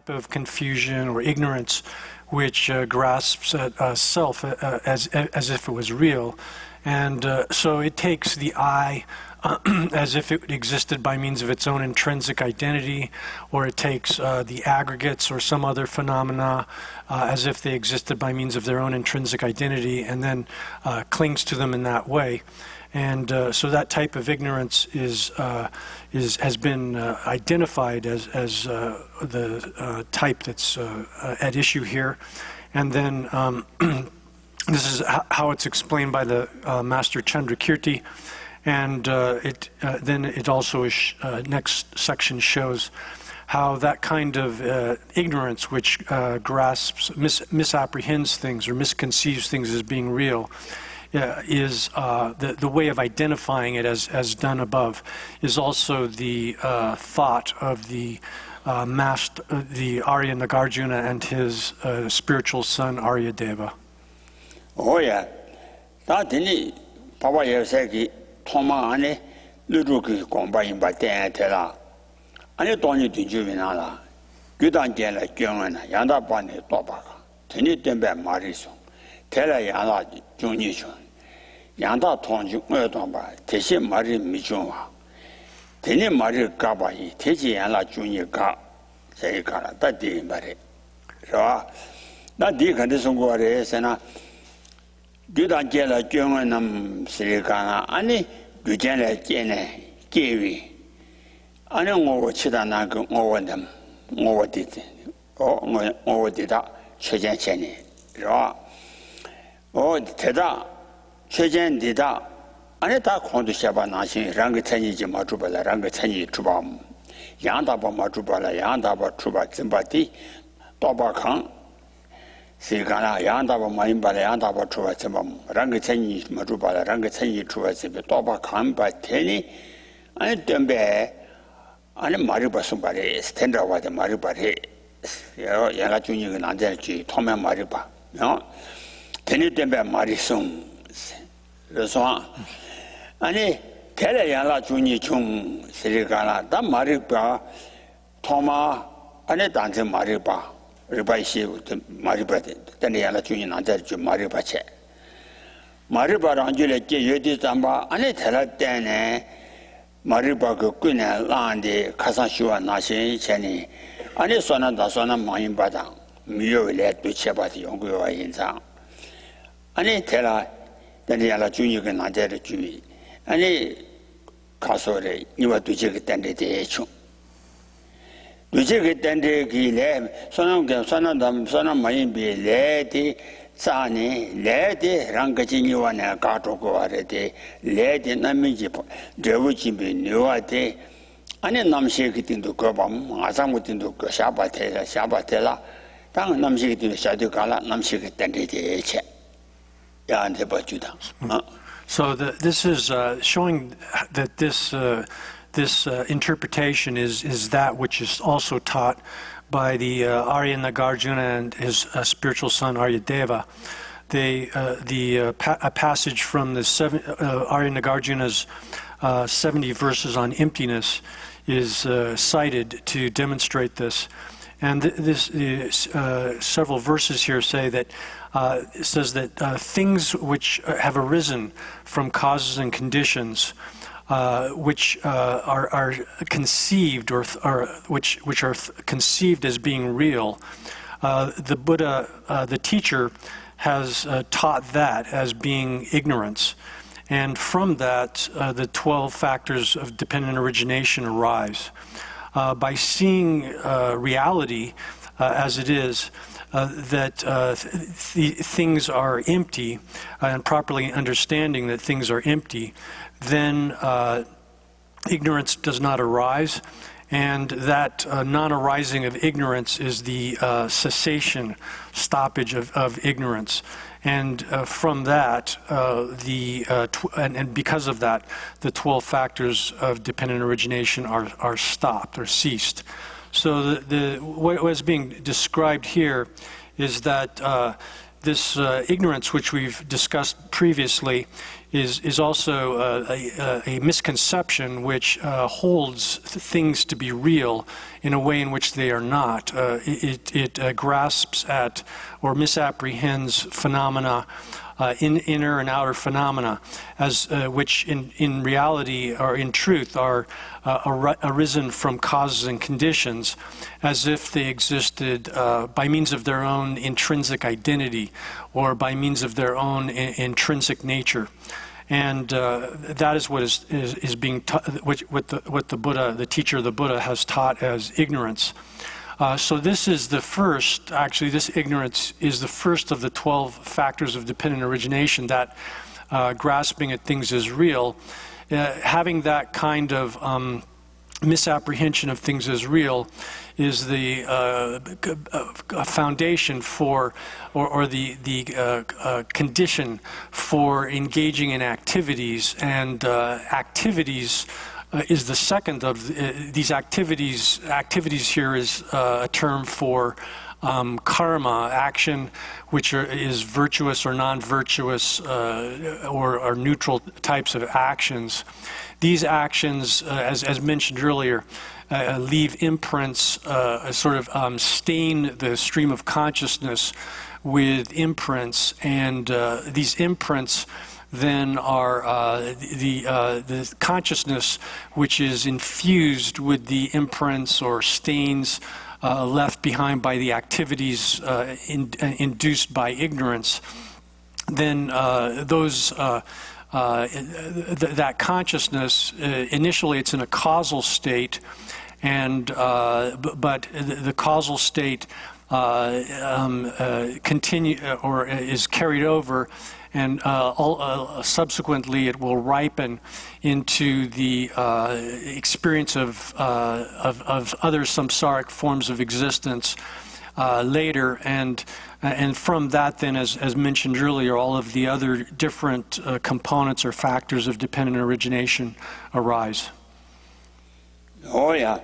type of confusion or ignorance which grasps at self as if it was real. And so it takes the I as if it existed by means of its own intrinsic identity, or it takes the aggregates or some other phenomena as if they existed by means of their own intrinsic identity, and then clings to them in that way. And so that type of ignorance has been identified as the type that's at issue here. And then this is how it's explained by the Master Chandrakirti. And then it also next section shows how that kind of ignorance which grasps, misapprehends things or misconceives things as being real is the way of identifying it as done above is also the thought of the the Arya Nagarjuna and his spiritual son Aryadeva. Oh yeah, that didn't Papa Yoseki Toma Ane Luduki Combain by Tela. And you don't need to juvenile. Good on Jella German, Yanda Bani Tobaka. Tini Tembe Mariso. Tela Yala Junishon. Yanda Tonju Erdomba, Teshi Mari Mijuma. Tini Mari Gabai, Teji Yala Junior Ga, Sayikara, that day in Bari. So that day condition go Sena. Good on Jella German Silicana, Annie, Gujella Jene, Kiwi. I don't know what Chidanago over them, over did, or over did that, Chejan Chenny. Oh, Teda, Chejan did that. I let that con to Shabanashi, Rangatani Matubala, Rangatani Trubam, Yandaba Matubala, Yandaba Truba Zimbati, Tobakan, Sigana, Yandaba Marimbala, Yandaba Truba Zimbam, Rangatani Matubala, Rangatani Truba Zimba, Tobakan, but Tenny, and Dembe. 아니 말이 벌써 말이 스탠다드 말이 말이 얘가 중요한 안될지 토면 말이 봐. 되니 때문에 말이 좀 그래서 아니 대래야라 중이 좀 세리가나 다 말이 봐. 토마 아니 단체 말이 봐. 리바이시 말이 봐. 되니야라 중이 안될지 말이 봐체. 말이 봐라 안줄에 여디 잠바 아니 대라 때네 Maribago Guna Landi, Kasashua Nashi Cheni, Ani Sona da Sona Main Badang, Mio let Bichebati Yongo in Zang. Ani Tela, Daniela Junior Ganadere Jui, Ani Casore, you were to check it and the Echu. To check it and the Gile, Sona Main be lady. Sani, lady, Rankachiniwana, Katoko already, lady Namijipo, Devuchimbi, Nuate, and then Namshik into Kobam, Asamutin into Shabatella, Tang Namshik to Shadukala, Namshik tended the Eche. Yeah, and the Bajuda. So this is showing that this interpretation is that which is also taught by the Arya Nagarjuna and his spiritual son Aryadeva. A passage from the Arya Nagarjuna's 70 verses on emptiness is cited to demonstrate this. And several verses here say that it says that things which have arisen from causes and conditions which are conceived or which are conceived as being real. The Buddha, the teacher, has taught that as being ignorance, and from that the 12 factors of dependent origination arise. By seeing reality as it is, that things are empty, and properly understanding that things are empty, then ignorance does not arise, and that non-arising of ignorance is the cessation, stoppage of ignorance. And from that, and because of that, the 12 factors of dependent origination are stopped or ceased. So what is being described here is that this ignorance, which we've discussed previously, is also a misconception which holds things to be real in a way in which they are not. It grasps at or misapprehends phenomena, inner and outer phenomena, as which in reality or in truth are arisen from causes and conditions, as if they existed by means of their own intrinsic identity or by means of their own intrinsic nature. And that is what is being what the Buddha, the teacher of the Buddha, has taught as ignorance. So this is the first, actually this ignorance is the first of the 12 factors of dependent origination, that grasping at things as real. Having that kind of misapprehension of things as real is the foundation for, or the condition for engaging in activities. And activities is the second of these activities. Activities here is a term for karma, action, which is virtuous or non-virtuous or neutral types of actions. These actions, as mentioned earlier, leave imprints, sort of stain the stream of consciousness with imprints, and these imprints then are the consciousness which is infused with the imprints or stains left behind by the activities induced by ignorance. Then that consciousness, initially it's in a causal state, and but the causal state is carried over, and subsequently it will ripen into the experience of other samsaric forms of existence later, and from that then, as mentioned earlier, all of the other different components or factors of dependent origination arise. Oh yeah,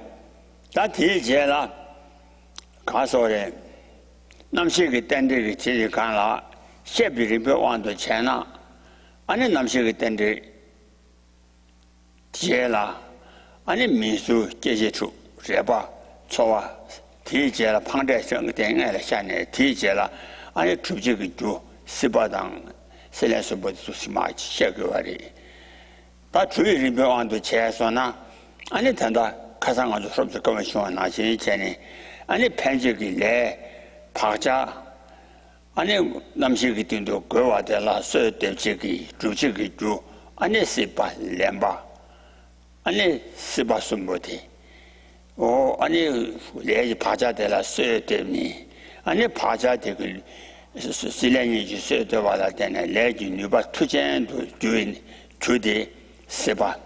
that is la. Kasore, namshiki tende ki kanla, shebi ribe wando chena, ane namshiki tende jela, ane minsu jejechu, reba, chowa, ti jela, pangde sheng denga la shane, ti jela, ane chubjiki ju, sibadang, selensu bodhisu simachi, shegwari. Ta chui ribe wando chesona, ane tanda kasanga ju sobzi kama shunga na shini cheni, 아니 펜지기 내 파자 아니 남식이 띵도 거와들라 서대지기 주지기 주 아니 시바 렘바 아니 시바 숨보디 오 아니 레지 파자들라 서대니 아니 파자되기 실행이 주서도와라 되네 레지 뉴바 투젠도 주인 주디 시바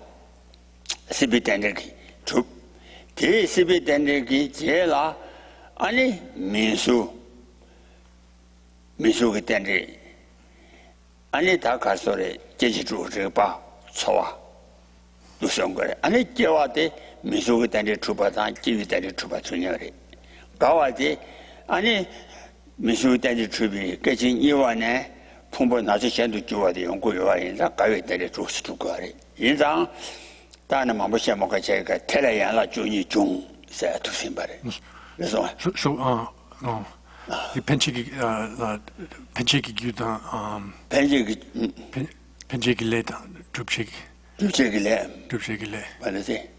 시비텐데기 주 대시비텐데기 제라 아니 민수기 때문에 아니 다 갈소리 제지주를 봐 초와 무슨 거래 아니 깨와대 민수기 때문에 주바다 기위 때문에 주바 중요해 가와대 아니 민수기 때문에 주비 깨진 이완에 풍부 나서 현도 주와대 연구요와 인자 가위 때문에 주스 주거래 인자 다는 뭐 먹어 제가 테레야라 주니 중 세투신 바래 그래서 the pencheki gyuda pencheki leda drupcheki le 말이지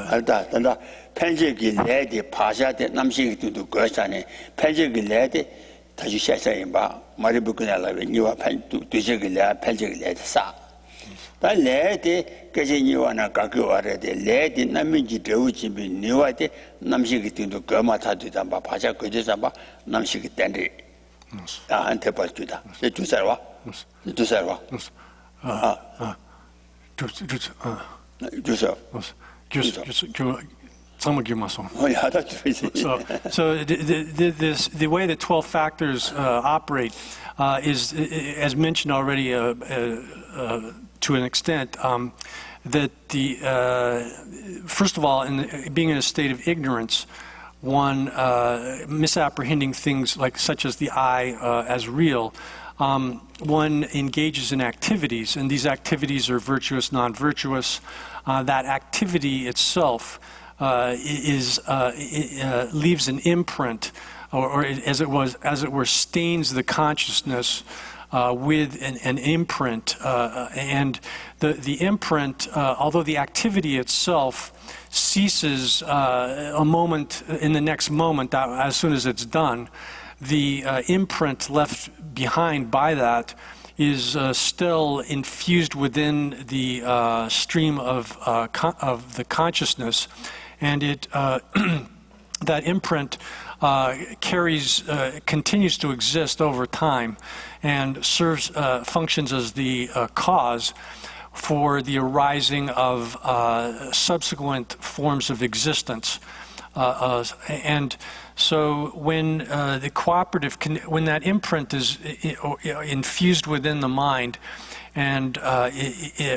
알다 단다 pencheki lede 파샤데 남식이 두두 거잖아 pencheki lede 다시 샤샤인 봐 말이 붙고나라고 니와 pencheki le pencheki lede 사 다 레데 그제 니와나 가교와레데 레데 남민지 되우지비 니와데 남식이 띵도 거마타도다 봐 바자 그제자 봐 남식이 땡리 나한테 벌주다 내 두살와 두살와 주서 So the way the 12 factors operate is, as mentioned already to an extent, that first of all, being in a state of ignorance, one misapprehending things like such as the eye as real, one engages in activities, and these activities are virtuous, non-virtuous. That activity itself leaves an imprint, or as it were, stains the consciousness with an imprint, and the imprint, although the activity itself ceases a moment in the next moment, as soon as it's done, the imprint left behind by that is still infused within the stream of the consciousness, and it that imprint continues to exist over time, and functions as the cause for the arising of subsequent forms of existence. And so when the cooperative, when that imprint is infused within the mind, and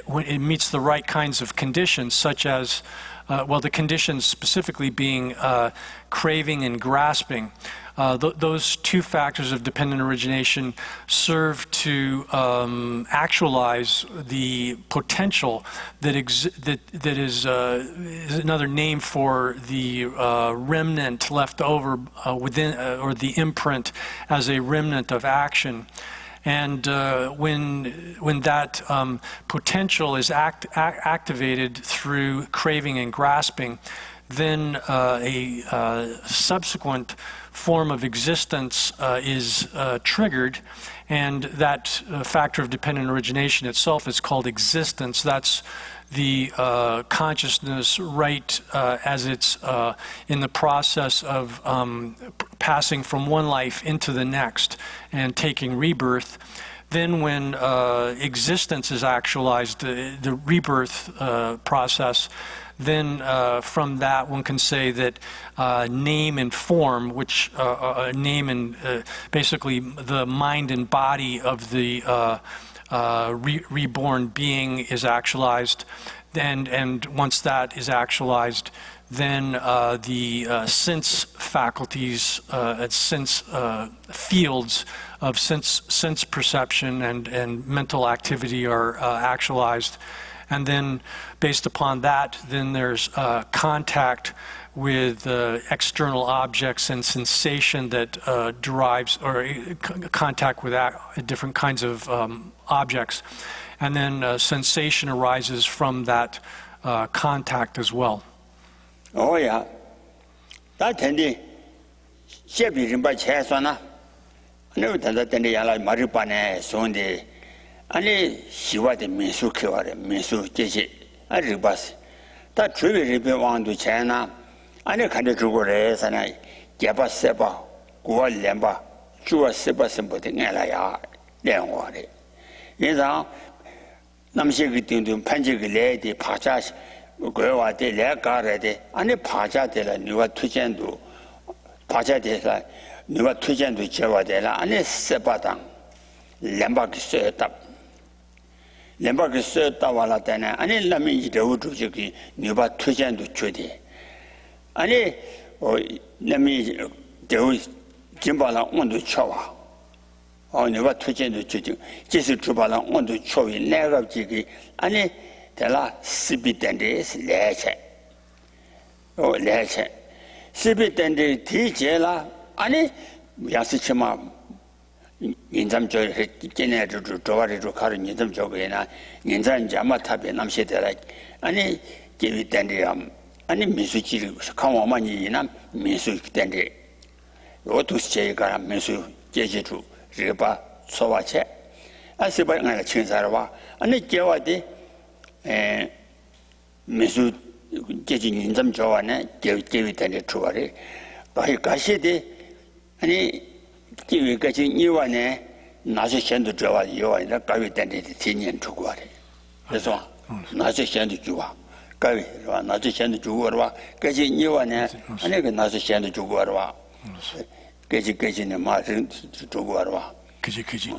when it meets the right kinds of conditions, such as, the conditions specifically being craving and grasping, those two factors of dependent origination serve to actualize the potential that is another name for the remnant left over within, or the imprint as a remnant of action. And when that potential is activated through craving and grasping, then a subsequent form of existence is triggered, and that factor of dependent origination itself is called existence. That's the consciousness right as it's in the process of passing from one life into the next and taking rebirth. Then when existence is actualized, the rebirth process, then from that one can say that name and form, which name and basically the mind and body of the reborn being is actualized, and once that is actualized, then the sense faculties, sense fields of sense perception and mental activity are actualized. And then based upon that, then there's contact with external objects and sensation that derives, or contact with different kinds of objects. And then sensation arises from that contact as well. Oh yeah. That tendi shebi rimba chesona. No tanda tendi yala maripane sonde. Ani shiwa de minsu kiware, minsu jeje, a ribas. Ta trubi ribe wandu chena, ani kande chugore sana, jeba seba, guwa lemba, chuwa seba sembo de ngela ya, lenwa de. Yinzang, namshi ki tingdung panchi ki le de pacha, guwa de le gare de, ani pacha de la niwa tujendu, pacha de la niwa tujendu jewa de la, ani seba dang, lemba ki suyo tab. Lemba ki suyo tawala tena, ani lami yidawu dhubjiki niwa tujendu chudi. Ani lami dewu jimbala ondu chowa. Niwa tujendu chudi. Jisi chubala ondu chowi negab jiki, ani tela sibi tende is leche. Leche. Sibi tende ti je la, ani yasi chima 인삼 저 걔네들 도와리로 가는 인삼 저거에나 인삼 자마 탑에 남시대라 아니 기위된데요 아니 미수지를 강화만이나 미수 된데 요도시제가 미수 제제주 리바 소와체 아시바가 친사라와 아니 개와디 미수 제지 인삼 저와네 개위된데 주와리 바이 가시데 아니 기회까지 이완에 나서 현도 저와 이완이라 가위 된데 진년 주고 하래. 그래서 나서 현도 주와. 가위와 나서 현도 주고 와. 까지 이완에 아니 그 나서 현도 주고 와. 까지는 말은 주고 와. 그지.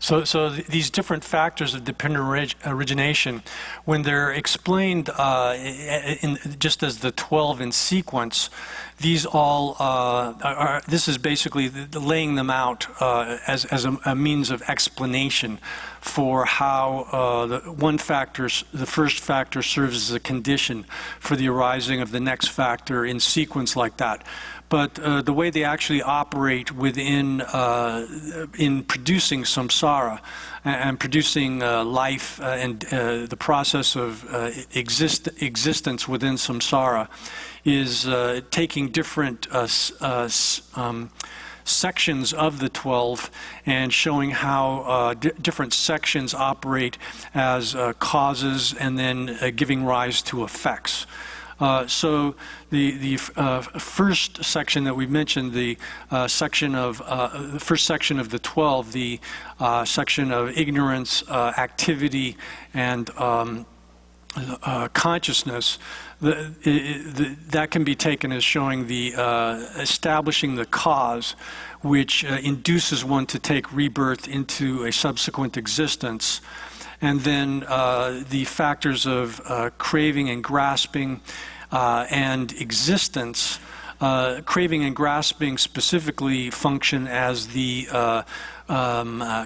So these different factors of dependent origination, when they're explained just as the 12 in sequence, these all this is basically laying them out as a means of explanation for how the first factor serves as a condition for the arising of the next factor in sequence like that. But the way they actually operate within in producing samsara and producing life and the process of existence within samsara is taking different sections of the 12 and showing how different sections operate as causes and then giving rise to effects. So the first section that we mentioned, the first section of the 12, the section of ignorance, activity, and consciousness, that can be taken as showing the establishing the cause, which induces one to take rebirth into a subsequent existence. And then the factors of craving and grasping and existence. Craving and grasping specifically function as the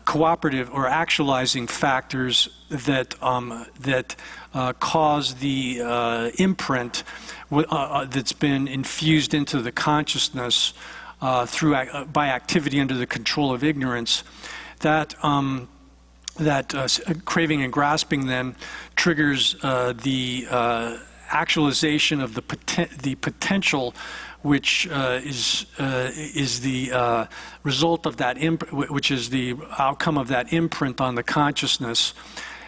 cooperative or actualizing factors that cause the imprint that's been infused into the consciousness by activity under the control of ignorance. That craving and grasping then triggers the actualization of the potential, which is the result of that which is the outcome of that imprint on the consciousness.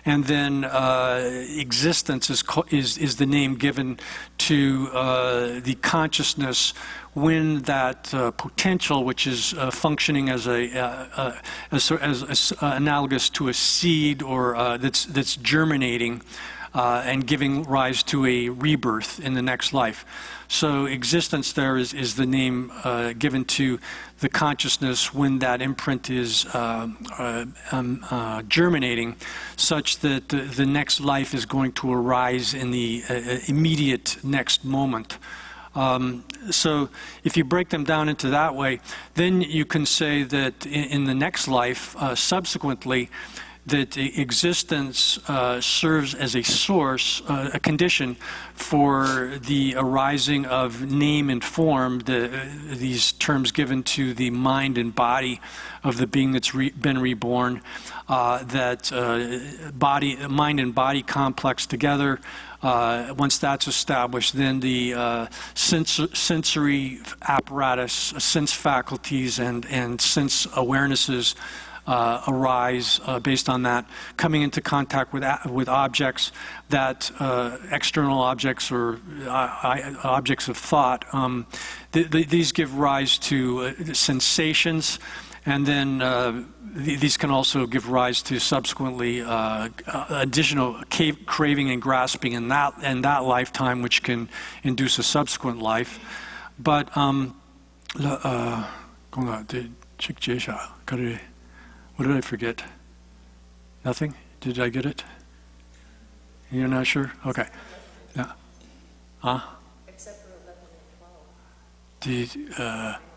And then existence is the name given to the consciousness when that potential, which is functioning as analogous to a seed or that's germinating and giving rise to a rebirth in the next life. So existence there is the name given to the consciousness when that imprint is germinating, such that the next life is going to arise in the immediate next moment. So if you break them down into that way, then you can say that in the next life, subsequently, that existence serves as a source, a condition for the arising of name and form, these terms given to the mind and body of the being that's been reborn, that mind and body complex together. Once that's established, then the sensory apparatus, sense faculties, and sense awarenesses arise based on that, coming into contact with objects, that external objects or objects of thought. These give rise to sensations, and then these can also give rise to subsequently additional craving and grasping in that lifetime, which can induce a subsequent life. But what did I forget? Nothing? Did I get it? You're not sure? Okay. Yeah. Except for 11 and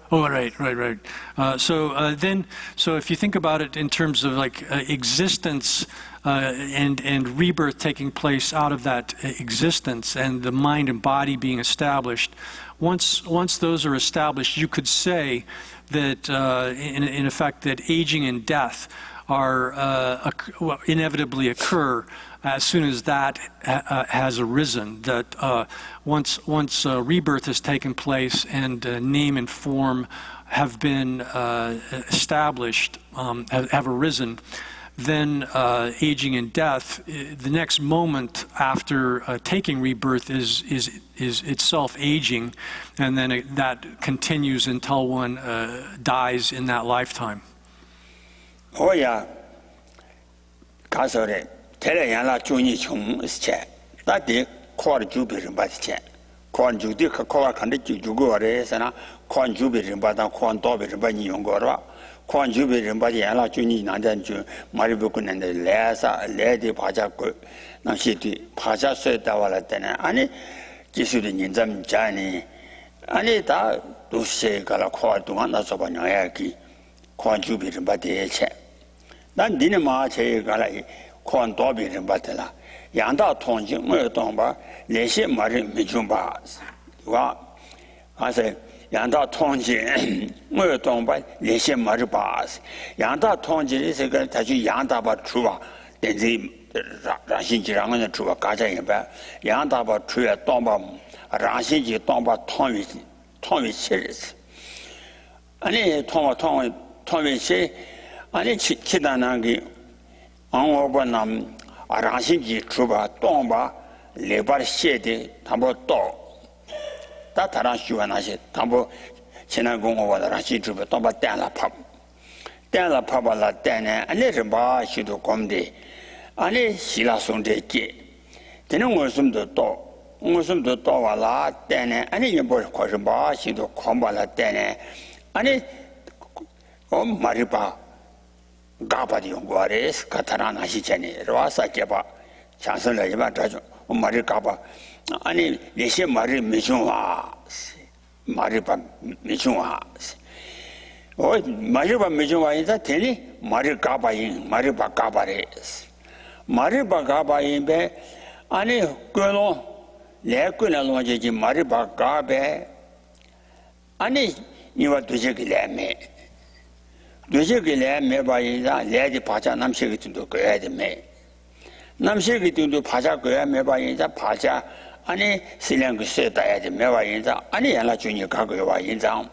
12. Right. So if you think about it in terms of like existence and rebirth taking place out of that existence, and the mind and body being established, once those are established, you could say that in effect that aging and death are inevitably occur as soon as that has arisen. That once rebirth has taken place and name and form have been established, have arisen, then aging and death, the next moment after taking rebirth is itself aging, and then that continues until one dies in that lifetime. Oh yeah, kasore tere yana chuni chung che that de kwar jubi rimba che kwar judi ka kwar khande jugo re sana Kwan Jubi Rimbata, Kwan Tobi Rimbani Yongora, Kwan Jubi Rimbati, Yala Juni, Nandan, Maribukun and the Lesa, Lady Pajaku, Nashiti, Paja Setavala Tena, Ani, Jisudi Nizam Jani, Anita, Duse Gala Kwa Duana Sobanayaki, Kwan Jubi Rimbati Eche. Then Dinama Che Galai, Kwan Tobi Rimbatela, Yanda Tonji, Murtomba, Leshe Mari Mijumba. I say, Yanda Tonji, Murtomba, Leshe Maribas, Yanda Tonji is a good Taji Yanda Batrua, then the Rashinjirang and Trua Gaja in Ba, Yanda Batria Tomba, Rashinji Tomba Tommy Series. Ani Tommy say, Ani Chidanagi, Angobanam, Rashinji Truba, Tomba, Lebar Shedi, Tambo To. That Tarashu and I said, Tambo Chinagong over the Rashi Truba, Tomba Della Pub. Della Paba La Dana, and little bar should come day. Ani Sila Sunday Key. Then Musum the door. Musum the door la Dana, and in your boy question bar should come by La Dana. Ani Mariba Gabadi Guares, Katarana Hichani, Rosa Keba, Chancellor Yamatrajo, Maricaba. Ani Lisha Mari Mijunwas, Mariba Mijunwas. Oh, Mariba Mijunwa is a telly, Maricaba in Mariba Gabares. Mariba Gaba in Be, Ani Gulo, Lekuna Longi, Mariba Gabe, Ani, you are to Jigilame. Do Jigilame by Lady Pacha Namshiki to do good me. Namshiki to do Pacha Guyame by the Pacha. Ani Silang said at the Meva in the Ani Ala Junior Kagawa in town.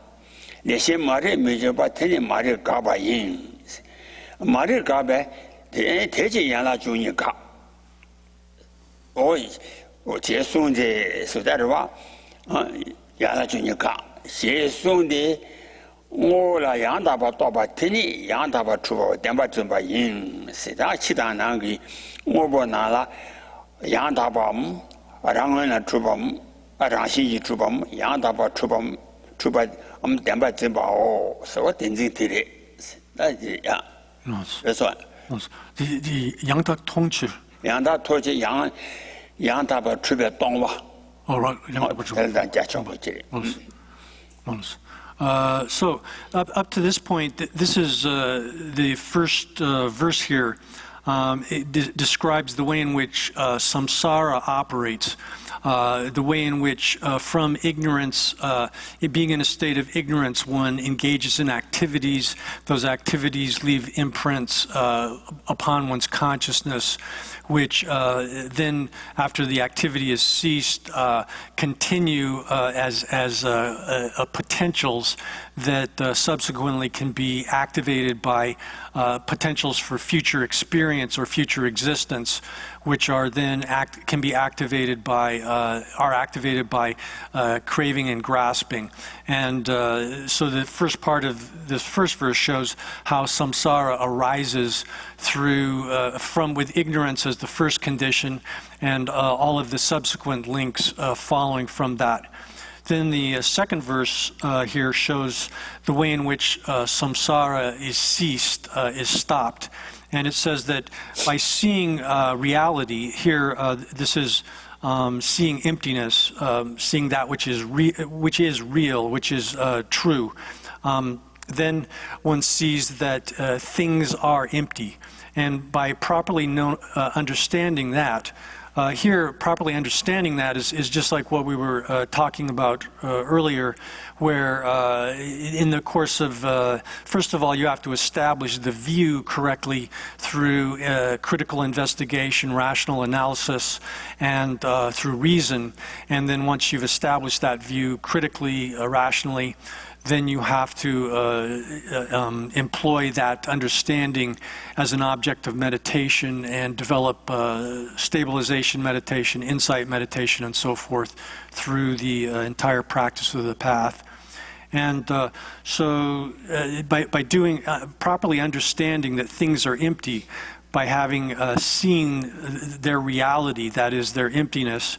The same Mari Major Batini Mari Gaba in Mari Gabe, the Teji Yala Junior Ka. Oh, soon the Sudarwa Yala Junior Ka. She soon the Ola Yanda Batoba Tini, Yanda Batu, Dembatumba in Sidachidanangi, Obonala, Yanda Bam. Rangan Trubam, Rashi Trubam, Yandaba Trubam, Truba, Demba Zimba, so what in the yeah. That's what. The Yangda Tongchi. Yanda Toji Yang, Yandaba Truba Dongwa. All right, so up to this point, this is the first verse here. It describes the way in which samsara operates, the way in which from ignorance, being in a state of ignorance, one engages in activities. Those activities leave imprints upon one's consciousness, which then, after the activity is ceased, continue as potentials that subsequently can be activated by potentials for future experience or future existence, which are then can be activated by craving and grasping. And so the first part of this first verse shows how samsara arises through with ignorance as the first condition, and all of the subsequent links following from that. Then the second verse here shows the way in which samsara is ceased, is stopped. And it says that by seeing reality, here this is seeing emptiness, seeing that which is real, which is true. Then one sees that things are empty. And by properly understanding that, properly understanding that is just like what we were talking about earlier, where in the course of, first of all, you have to establish the view correctly through critical investigation, rational analysis, and through reason. And then once you've established that view critically, rationally, then you have to employ that understanding as an object of meditation and develop stabilization meditation, insight meditation, and so forth through the entire practice of the path. And so by doing, properly understanding that things are empty, by having seen their reality, that is their emptiness,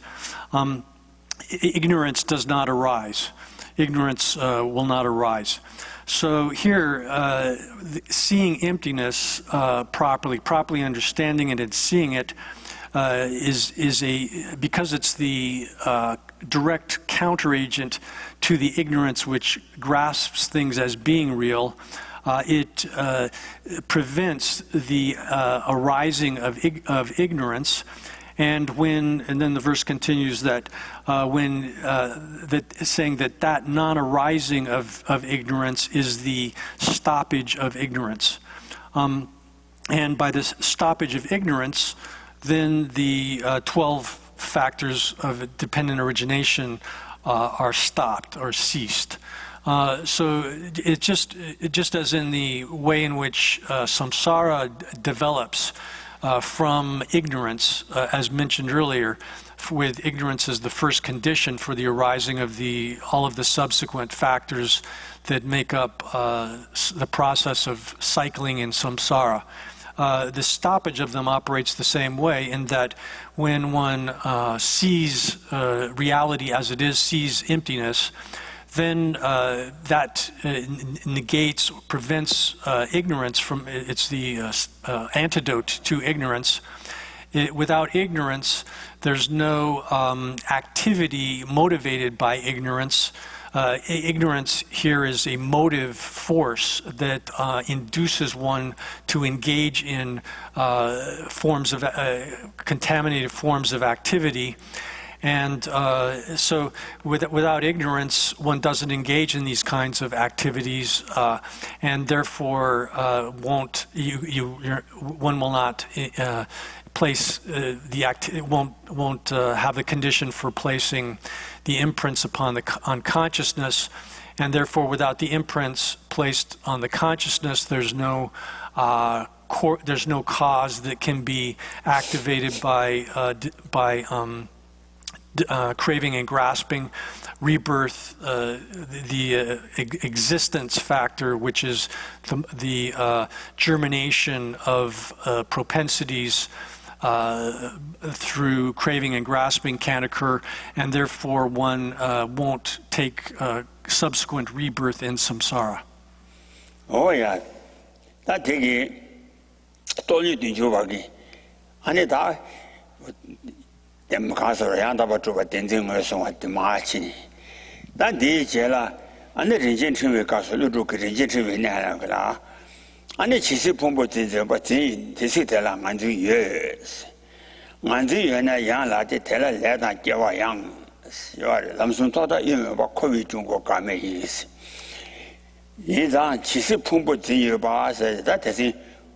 ignorance does not arise. ignorance will not arise. So here, seeing emptiness properly understanding it and seeing it because it's the direct counteragent to the ignorance which grasps things as being real. It prevents the arising of ignorance, and then the verse continues that saying that non-arising of ignorance is the stoppage of ignorance, and by this stoppage of ignorance, then the 12 factors of dependent origination are stopped or ceased. So it just as in the way in which samsara develops from ignorance, as mentioned earlier, with ignorance as the first condition for the arising of all of the subsequent factors that make up the process of cycling in samsara. The stoppage of them operates the same way, in that when one sees reality as it is, sees emptiness, then that negates, prevents ignorance from, it's the antidote to ignorance. Without ignorance, there's no activity motivated by ignorance. Ignorance here is a motive force that induces one to engage in forms of contaminated forms of activity. And so without ignorance, one doesn't engage in these kinds of activities, and therefore one will not place won't have the condition for placing the imprints upon consciousness, and therefore without the imprints placed on the consciousness, there's no cause that can be activated by craving and grasping, rebirth, the existence factor, which is the germination of propensities through craving and grasping can occur, and therefore one won't take subsequent rebirth in samsara. Oh yeah, that thing told you to do again. And it dem 가서 양다바 주가 된정을 송한테 마치니 난 디제라 안에 인진팀에 가서 루루 그 인진팀에 내야 그라 안에 지시 본부 진짜 뭐진 대시대라 만주예 만주예나 양라데 대라 내다 깨와 양 요아래 남순토다 이면 뭐 코비 중국 가면 있어 이자 지시 본부 진여 봐서 다 대신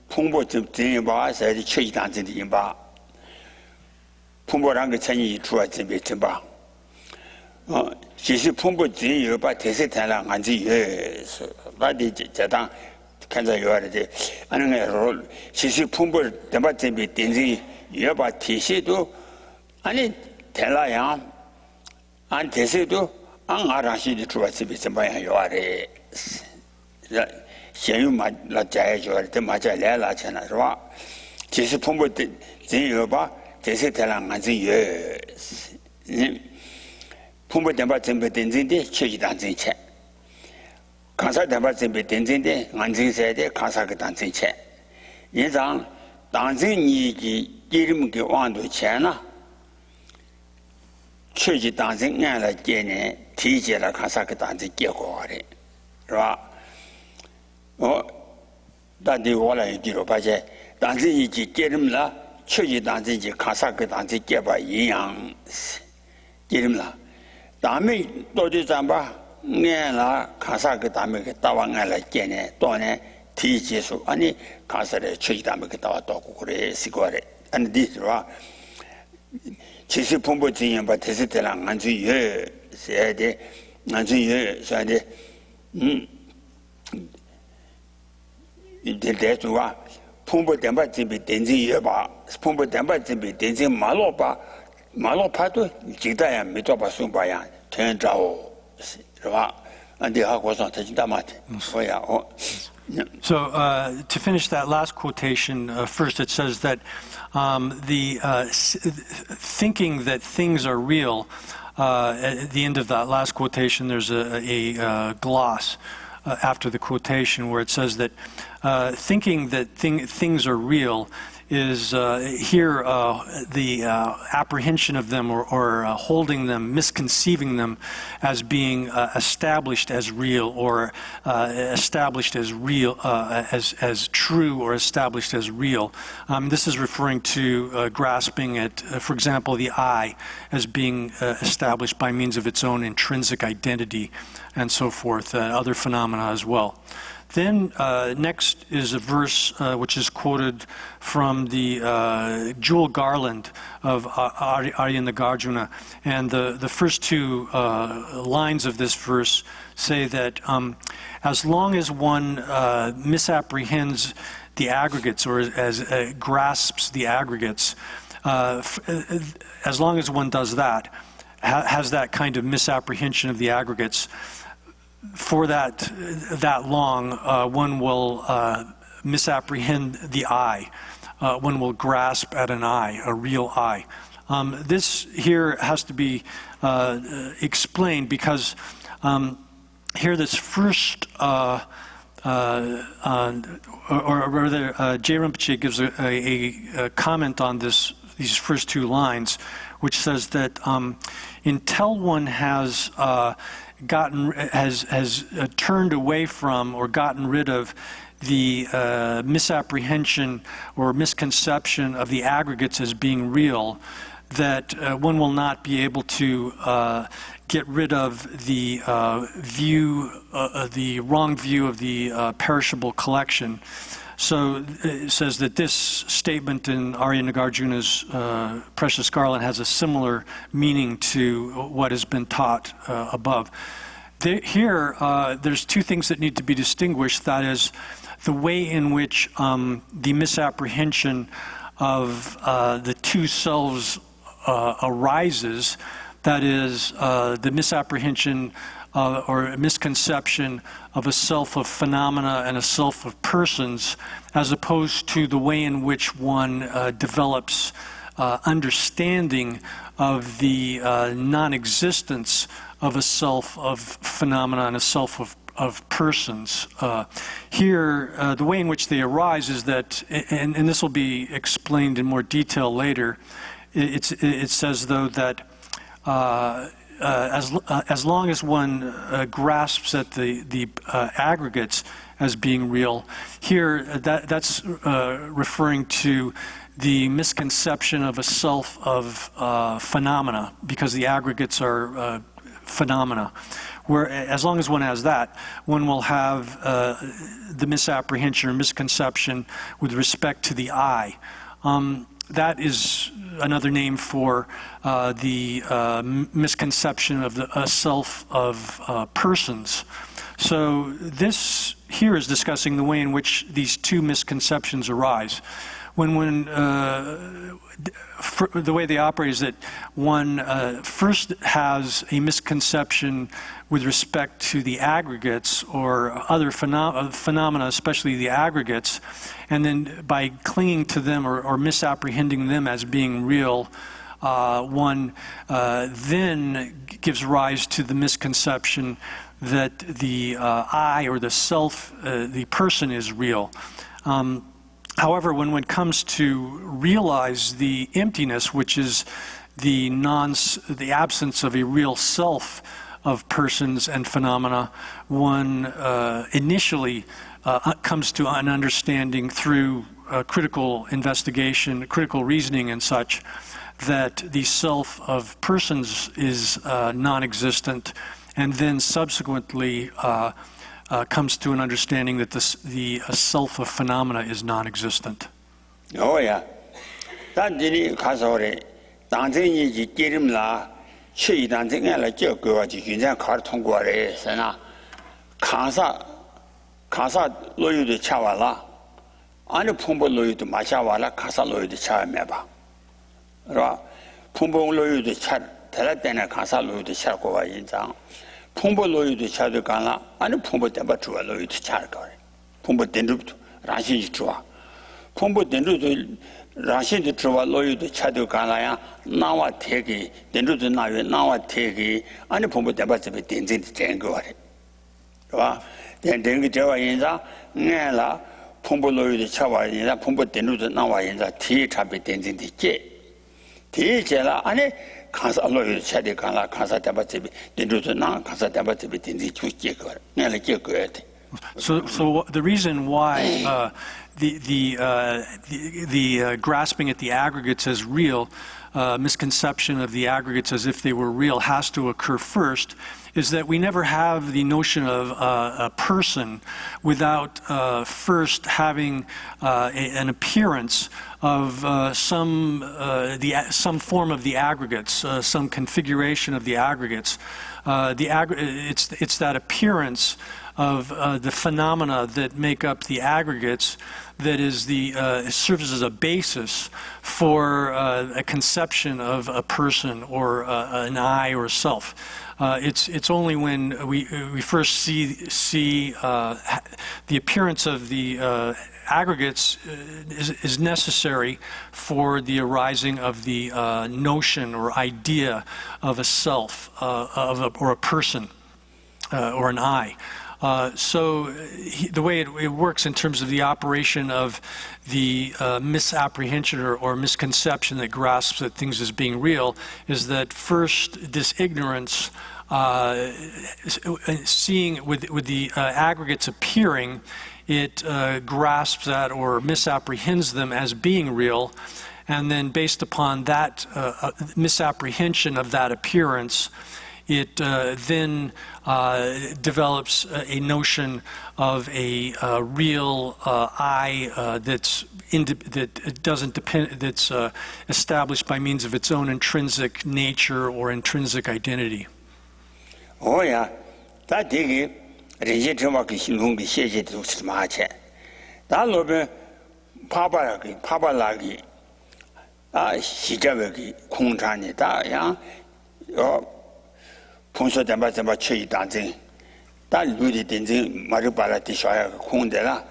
본부 진여 봐서 최이 단진이 임바 풍부한 그 천이 주어지게 봐. 지시 풍부 지여 봐 대세탄랑 안지 예서 나디 제당 간자 요아르지 아는 거 지시 풍부 대바점이 된지 여봐 티시도 아니 대라야 안 대세도 안 알아시지 주어지게 봐 요아래 현유만 라자에 줘야 맞아 내라잖아 봐 지시 풍부 지여 봐 대세태랑 안지 예 풍부 대바 전부 된진데 최기 단진체 가사 대바 전부 된진데 안진세대 가사 그 단진체 예장 단진이기 이름게 완도钱나 최기 단진 안라 깨네 티제라 가사 그 단진 깨고래 是吧 다디 원래 이기로 봐제 단진이기 깨름라 최기 단지지 가사그 단지 깨봐 이양 이름라 다음에 또지 잠바 내라 가사그 다음에 그 따왕알라 깨네 또네 티지수 아니 가사래 최기 다음에 그 따와 또 그래 시고래 아니 디스와 지시 본부 진행 바 대세대랑 안주예 세대 안주예 세대 이들대주와 풍부 대바 집이 된지 여봐 풍부 대바 집이 된지 말로파도 기다야 미도바 숨바야 전자오 봐 안데 하고서 진짜 맞지 뭐야 So to finish that last quotation, first it says that the thinking that things are real at the end of that last quotation, there's a gloss after the quotation where it says that thinking that things are real is here the apprehension of them or holding them, misconceiving them as being established as real or established as real, as true or established as real. This is referring to grasping at, for example, the I as being established by means of its own intrinsic identity and so forth, other phenomena as well. Then next is a verse which is quoted from the jewel garland of Arya Nagarjuna. And the first two lines of this verse say that as long as one misapprehends the aggregates or as grasps the aggregates, as long as one does that, has that kind of misapprehension of the aggregates, for that long, one will misapprehend the I. One will grasp at an I, a real I. This here has to be explained because here this first, or rather, J. Rinpoche gives a comment on these first two lines, which says that until one has turned away from or gotten rid of the misapprehension or misconception of the aggregates as being real, that one will not be able to get rid of the the wrong view of the perishable collection. So it says that this statement in Arya Nagarjuna's Precious Garland has a similar meaning to what has been taught above. Here, there's two things that need to be distinguished. That is, the way in which the misapprehension of the two selves arises, that is, the misapprehension or misconception of a self of phenomena and a self of persons, as opposed to the way in which one develops understanding of the non-existence of a self of phenomena and a self of persons. Here, the way in which they arise is that, and this will be explained in more detail later, it says, though, that as long as one grasps at the aggregates as being real, here that's referring to the misconception of a self of phenomena, because the aggregates are phenomena. Where as long as one has that, one will have the misapprehension or misconception with respect to the I. That is another name for the misconception of a self of persons. So this here is discussing the way in which these two misconceptions arise. When the way they operate is that one first has a misconception with respect to the aggregates or other phenomena, especially the aggregates, and then by clinging to them or misapprehending them as being real, one then gives rise to the misconception that the I or the self, the person, is real. However, when one comes to realize the emptiness, which is the absence of a real self of persons and phenomena, one initially comes to an understanding through critical investigation, critical reasoning and such, that the self of persons is non-existent, and then subsequently comes to an understanding that the self of phenomena is non-existent. Oh yeah. Dan dini kasore danzeni ji kirimla chi danzenga la je go ji yunzan kar tongguo re sana kansa loyu de chawala ani phumbo loyu de ma chawala kasa loyu de chawa me ba ra phumbo loyu de char tela tena kasa loyu de char ko wa yinzang phumbo loyu de chade kana ani phumbo de ba chuwa loyu de char ko re phumbo dendu rashi ji chuwa phumbo dendu 라신도 주와 로유도 차도 가라야 나와 대기 된주도 나외 나와 대기 아니 본부 대바집에 된진이 된 거래. 와 된den기 저와 인자 내라 본부 로유도 차와 인자 본부 된주도 나와 인자 뒤 잡이 된진이 제 뒤제라 아니 가서 로유도 차대 가라 가서 대바집에 된주도 나 가서 대바집에 된진이 주게 거. 내가 게 거야 돼. So the reason why the grasping at the aggregates as real, misconception of the aggregates as if they were real has to occur first, is that we never have the notion of a person without first having an appearance of some form of the aggregates, some configuration of the aggregates. It's that appearance of the phenomena that make up the aggregates that is serves as a basis for a conception of a person or an I or a self. It's only when we first see the appearance of the aggregates is necessary for the arising of the notion or idea of a self, or a person, or an I. So the way it works in terms of the operation of the misapprehension or misconception that grasps at things as being real is that first this ignorance, seeing with the aggregates appearing, it grasps at or misapprehends them as being real, and then based upon that misapprehension of that appearance, it then develops a notion of a real I that's established by means of its own intrinsic nature or intrinsic identity. Oh yeah, that dig it. Ponso demba demba chei danzing da lu de denzing ma ru ba la ti sha ya khong de la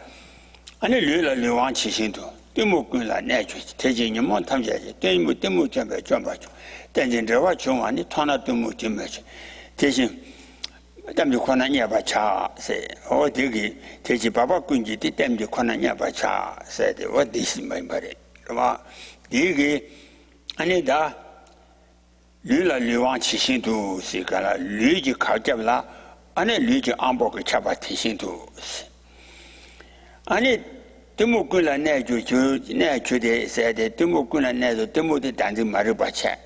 ani lu la lu wang qi xin du de mo gun la ne ju te jin ni mo tam jie de mo jian bei zhuan ba ju den jin zhe wa chung wa ni tuan na de mo jin me te xin dam ju kwan na nie ba cha se o de gi te ji ba ba gun ji de dam ju kwan na nie ba cha se de wo de xin mai ba de ba de gi ani da lu la lu wang qi xin du si ga la lu ji ka jia la ani lu ji an bo ge cha ba ti xin du ani de mo gu la ne ju ne ju de se de mo gu la ne de mo de dan ji ma ru ba che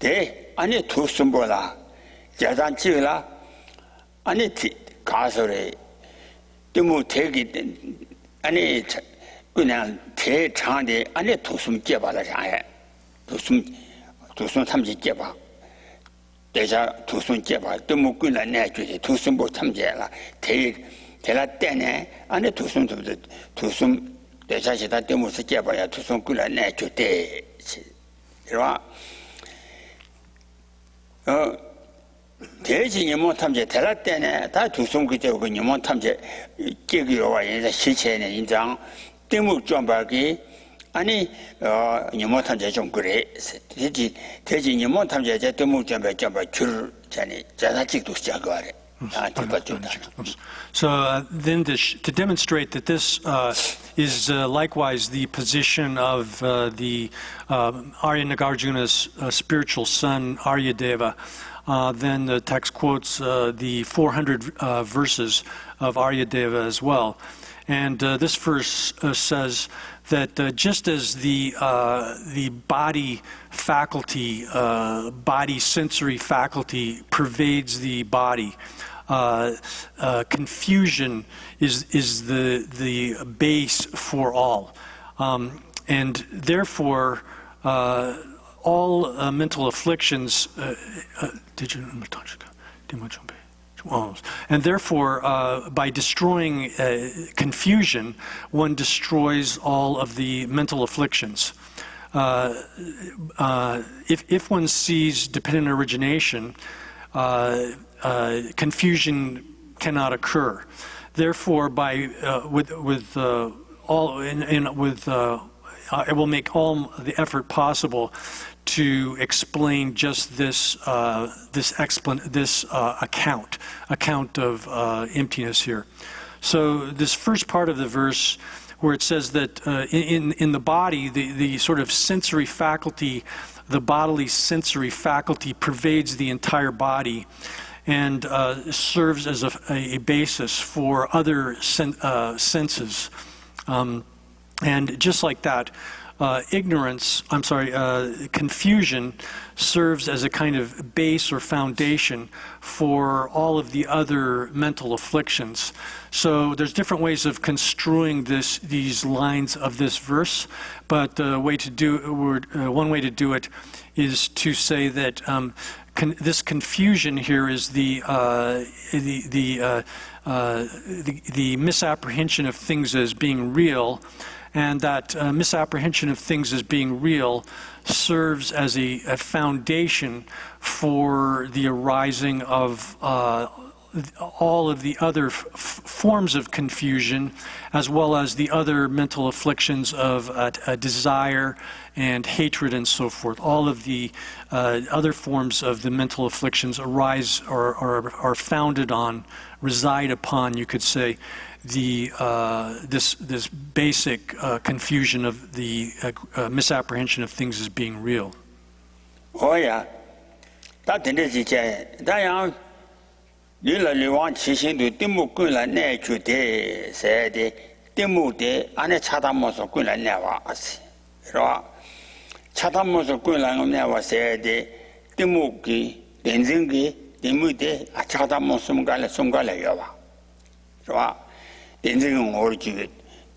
de ani tu sun bo la jia zhan ji la ani ti ka so le de mo te gi ani gu na te chang de ani tu sun jie ba la chang ye tu sun tham ji jie ba de ja tu sun jie ba de mo gu la ne ju de tu sun bo tham jie la te la de ne ani tu sun de de ja shi da de mo se jie ba ya tu sun gu la ne ju de是吧 대지 님모 탐제 대라 때네 다 두송 그때 그 님모 탐제 계기로 와 이제 실체는 인장 때문 좀 봐기 아니 님모 탐제 좀 그래 대지 님모 탐제 제 때문 좀 봐 줄 전에 자사직도 시작하래 So then to demonstrate that this is likewise the position of the Arya Nagarjuna's spiritual son Aryadeva, then the text quotes the 400 verses of Aryadeva as well. And this verse says that just as the body faculty, body sensory faculty pervades the body, confusion is the base for all, and therefore all mental afflictions. And therefore, by destroying confusion, one destroys all of the mental afflictions. If one sees dependent origination, confusion cannot occur. Therefore, by I will make all the effort possible to explain just this account of emptiness here. So this first part of the verse, where it says that in the body, the sort of sensory faculty, the bodily sensory faculty pervades the entire body and serves as a basis for other senses. And just like that, confusion serves as a kind of base or foundation for all of the other mental afflictions. So there's different ways of construing these lines of this verse, but one way to do it is to say that this confusion here is the misapprehension of things as being real, and that misapprehension of things as being real serves as a foundation for the arising of all of the other forms of confusion, as well as the other mental afflictions of desire and hatred and so forth. All of the other forms of the mental afflictions arise or are founded on, reside upon, you could say, this basic confusion of the misapprehension of things as being real. Oh yeah, that is that you want chasing to Timu Kula nature de said Timu de and a Chatamos of Kula never as Chatamos of Kula never said Timuki, Denzingi, Timude, a Chatamosum Gala Sungala Yava. Denzing or Juvit,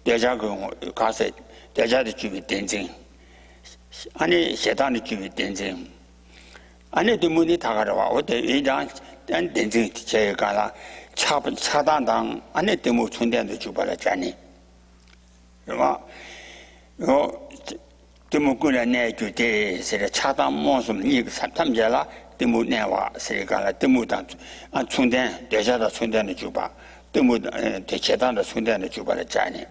Dejago Casset, Dejad Juvit Denzing. Any Shetan Juvit Denzing. Any the Muni Tagara, what the Edan and Denzing Chegala, Chadandang, and the Mutundan the Jubala Jani. Timukula ne today said a Chatham Monsum Nig Satamjala, Timu Newa, Serigala, Timutan, and Sundan, Dejada Sundan Juba, Timud, Techetan, the Sundan Juba Jani.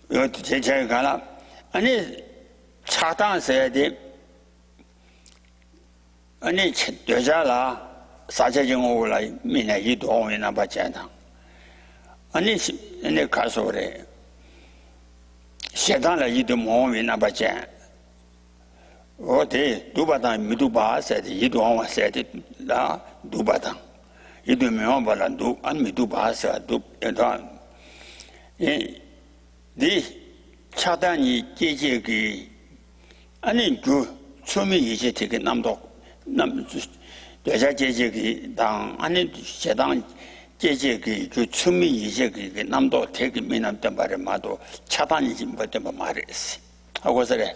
Chegala, and it Chatan said, and it Dejala, Sajajing Ola, Mina Yido in Abajana. And it's in the castle. Shetan la yidu mo in Abajan. O de Dubatan Miduba said Yidu said la Dubatan. Yidu Miomba do and Miduba said Dub and on. The Chatani Jiji and in Ju Sumi is taken Namdok Nam Deja Jiji down and in Shetan. Jejeki, Tsumi Yeki, Namdo, take Minam Tambaramado, Chatanji, but the Maris. How was it?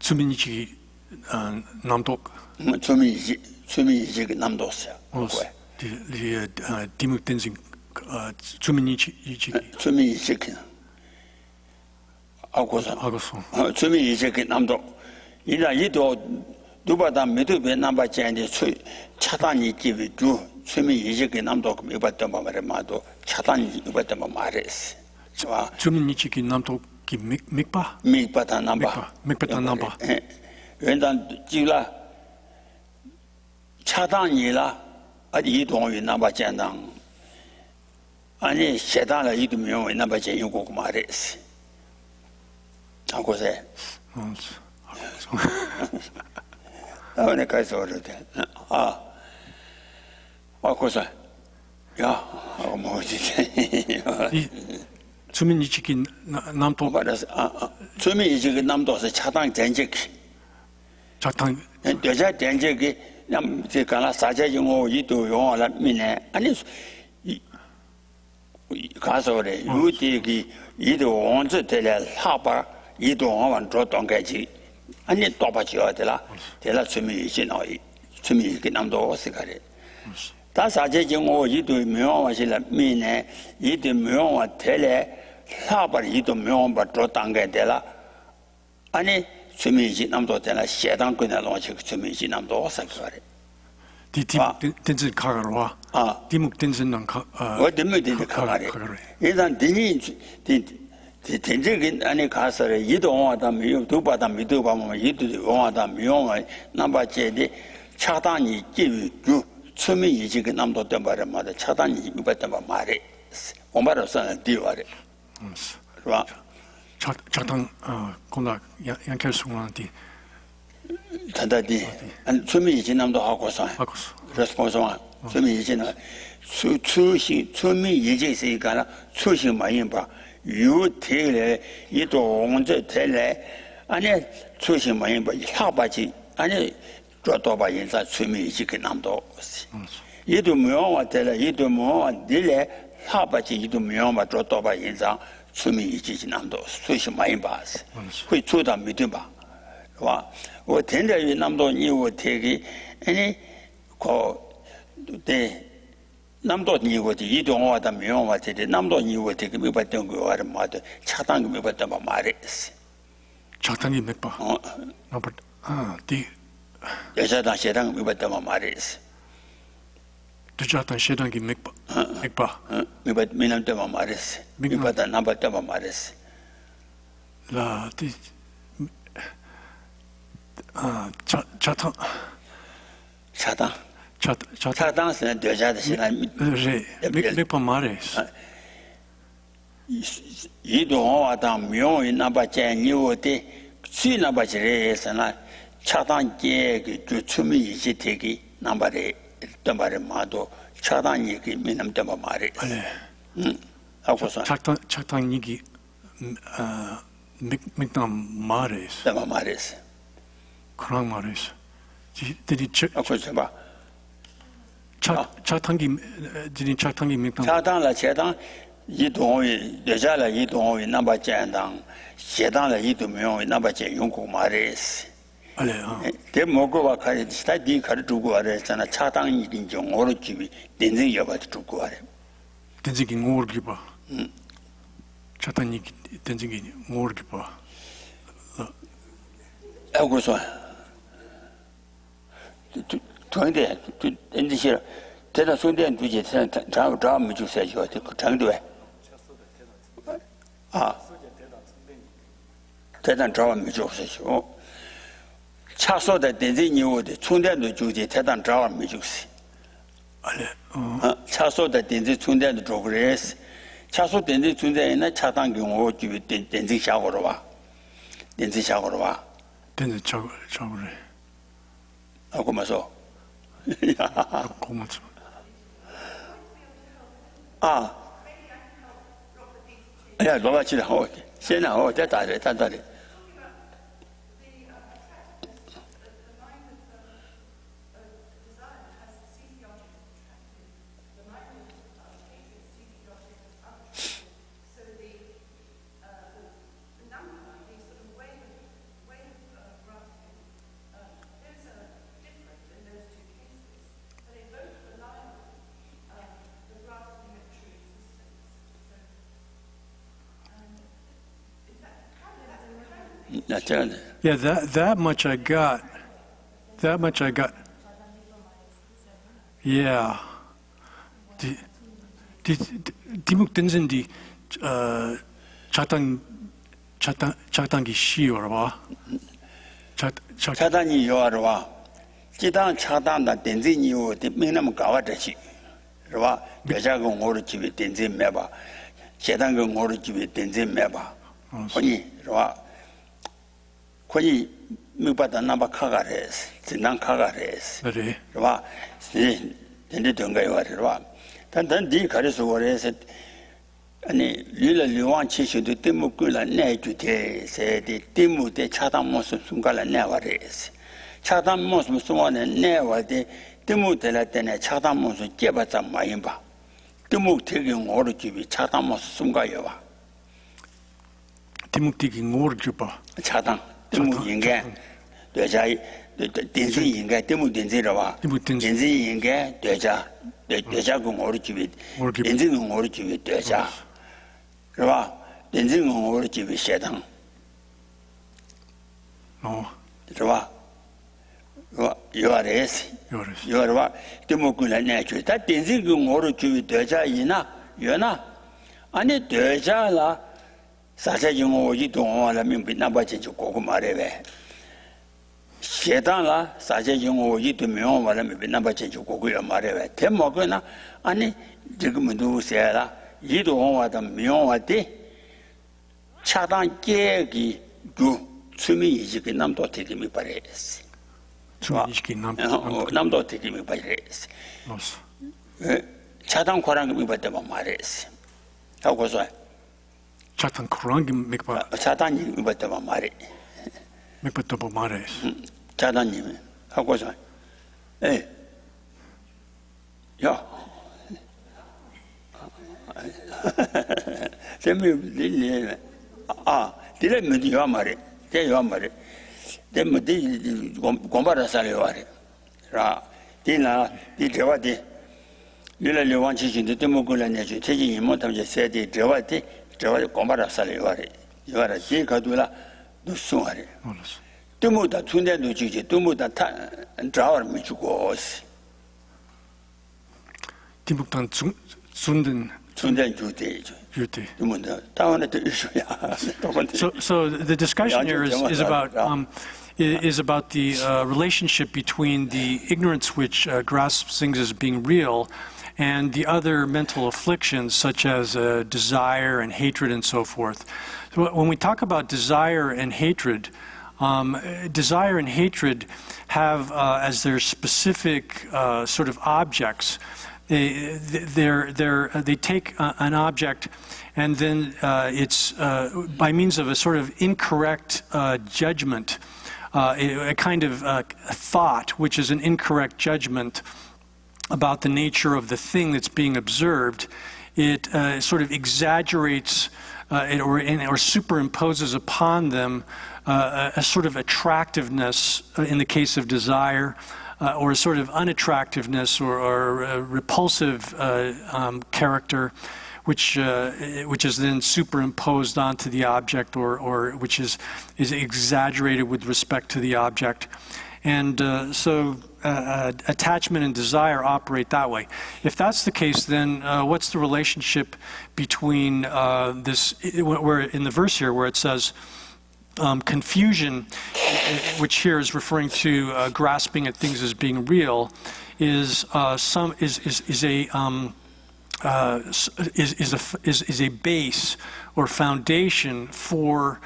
Tsuminichi Namdok. Tsumi Yeki Namdos. The Dimutenzing Tsuminichi. Tsumi Yeki. Agoson. Tsumi Yeki Namdo. Ida Yido. Dubadam Midube number Jandi Chatani give you swimming Yiki Namdok Mibatamamado, Chatani Mibatamaris. Tsuminichi Namdok Mikpa? Mikpata number. Mikpata number. When then Jila Chatanila at Yidon in number Jandang. Ani Shetana Yidumio in number Jayuko Maris. How was it? I guess ordered that. What was I? Yeah, how much is it? Tsuminichi Namto. But as Tsumi Namdos, a Chatang Denjik. Chatang. And there's a Denjiki, Namtikana Sajajing or Yidu, Yon, Mine, and it's Casore, you take Yidu wants to tell a harbor, Yidu on Trot on Gaji. And yet, Topachio, tell us to me, you know, to me, you can undo cigarette. That's a judging or you do Mion, was like Mine, you do Mion, tele, Harbor, you do Mion, but Trotanga della. And it to me, Jinamdo, tell us, Shedan couldn't launch to me, Jinamdo cigarette. 딘진 카가로와 디묵 딘진난 뭐 때문에 되는 카가래 일단 디니 된적인 안에 가서 이동하다 미용 두바다 미도바면 이동하다 미용을 남바제디 차단이 기주 처음에 이제 남도 때마다 차단이 이봤던 말에 엄마로서는 뒤와래 그봐 차단 고나 양켈송한테 단다디 안 처음에 이제 남도 하고서 레스폰스와 처음에 이제는 수수시 처음에 이제 있으니까 수시 많이 봐 유태래 이동제 태래 아니 수시 많이 봐 하바지 아니 저도바 인사 처음에 이제 남도 이도 묘와 태래 이도 묘와 딜래 하바지 이도 묘와 저도바 인사 처음에 이제 남도 수시 많이 봐会做到没对吧 와, 我听着越南多你我听个，哎，可对，那么多你我的一段话都没有话的，那么多你我听个没把东西话的嘛的，恰当个没把东西嘛的是。 차단이 몇 바? 나버 디 여자당 세당 몇把嘛的是。 두자단 셰단기 몇 바? 몇 바? 몇把没那东嘛的是，没把的那把东嘛的是。 라 디 차단 차당是对家的现在。 몇 바 말해. 이동하다 묘의 나바제 니오데 수나바제에서나 차단계 그 주춤이 이제 되기 남바레 담바레 마도 차단이 그 미남 담바 말에 하고서 차단 얘기 맥남 말해. 담바 말에 그런 말해. 들이 하고서 봐 차단기 들이 차단기 맥남 차단라 차단 一动为留下来一动为那么简单，写当了一动没有那么简用过嘛的是。알레 아. 대 먹고 와 가리 스타디 가르 주고 와래 sana 차당 이긴 좀 오르 집이 된지 여바 주고 와래. 된지기 모르기 봐. 차단이 된지기 모르기 봐. 하고서 통대 된지 대다 손대는 두지 자没就下去这个程度啊대단 자원 미족세요 차소의 된지 니오의 충전도 주제 대단 자원 미족세 알레 차소의 된지 충전도 조그레스 차소 된지 충전에는 차단 경우 주의 된지 샤고로 와 된지 샤고로 와 된지 저그래 하고 마서 고마워 아 야, 너가 지금 하고现在我在打的，在这里。 Yeah, that much I got. That much I got. Yeah. 디묵 든진디 차단기 시어라 봐. 차단이 요하러 와. 기당 차단다 덴진이 요 민남 가와듯이. 와. 여자고 오르 집에 덴진 매봐. 계단고 오르 집에 덴진 매봐. 아니, 와. 거기 미바다 나바 카가레스 진단 카가레스 그래 봐 근데 동가요 와 단단히 가르쳐 버려서 아니 릴리완 치시도 때문에 내주대 세대 때문에 차단 모습 순간에 내와레스 차단 모습 순간에 내와대 때문에 때문에 차단 모습 깨봤자 많이 봐 때문에 되게 오르집이 차단 모습 순간이요 봐 디묵디기 모르지 봐 차단 对目应该对家电视应该对目电视了吧电视应该对家跟我的区别电视跟我的区别对家是吧电视跟我的区别相当哦是吧 요아레스 Yoris. 요아와 데모군에 내주 다 딘지 그 모르 주위 되자이나 요나 아니 되자라 사자용어 이동하라 민비나바지 고고 말해வே 세단라 사자용어 이동하라 민비나바지 고고야 말해வே 데모군나 아니 지금 누구세라 이동하다 명화데 차단 계기 그 수미 이지게 남도 되기미 바래스 Tsumishki 남도 되기미 바래스 Nos. 차단 고랑이 받다만 말했어. 하고서 Chatan Kurangi Mikba 차단이 받다만 말해. Mikbatobo Mares. 차단님 하고서 야. 재미 디레면 요 말해. 대요 말해. 데모 디 공바라살요 말해. 라 디나 디 대화디 일을 원치신데 데모고라냐지 대진이 못하면 세대 대화디 대화 공바라살요 말해. 요라 지 가도라 누수하래. Nos. 데모다 춘대도 지지 데모다 타 자월 미주고 Timbuktan Sunden 춘대 주대죠. Yute. 데모다 다원에 있어야. So the discussion here is about the relationship between the ignorance which grasps things as being real and the other mental afflictions such as desire and hatred and so forth. So when we talk about desire and hatred have as their specific sort of objects. They take an object, and then it's by means of a sort of incorrect judgment, a kind of thought, which is an incorrect judgment about the nature of the thing that's being observed. It sort of exaggerates or superimposes upon them a sort of attractiveness in the case of desire, or a sort of unattractiveness or a repulsive character, which is then superimposed onto the object, or which is exaggerated with respect to the object. And so attachment and desire operate that way. If that's the case, then what's the relationship between this, where in the verse here where it says, confusion, which here is referring to grasping at things as being real, is a base or foundation for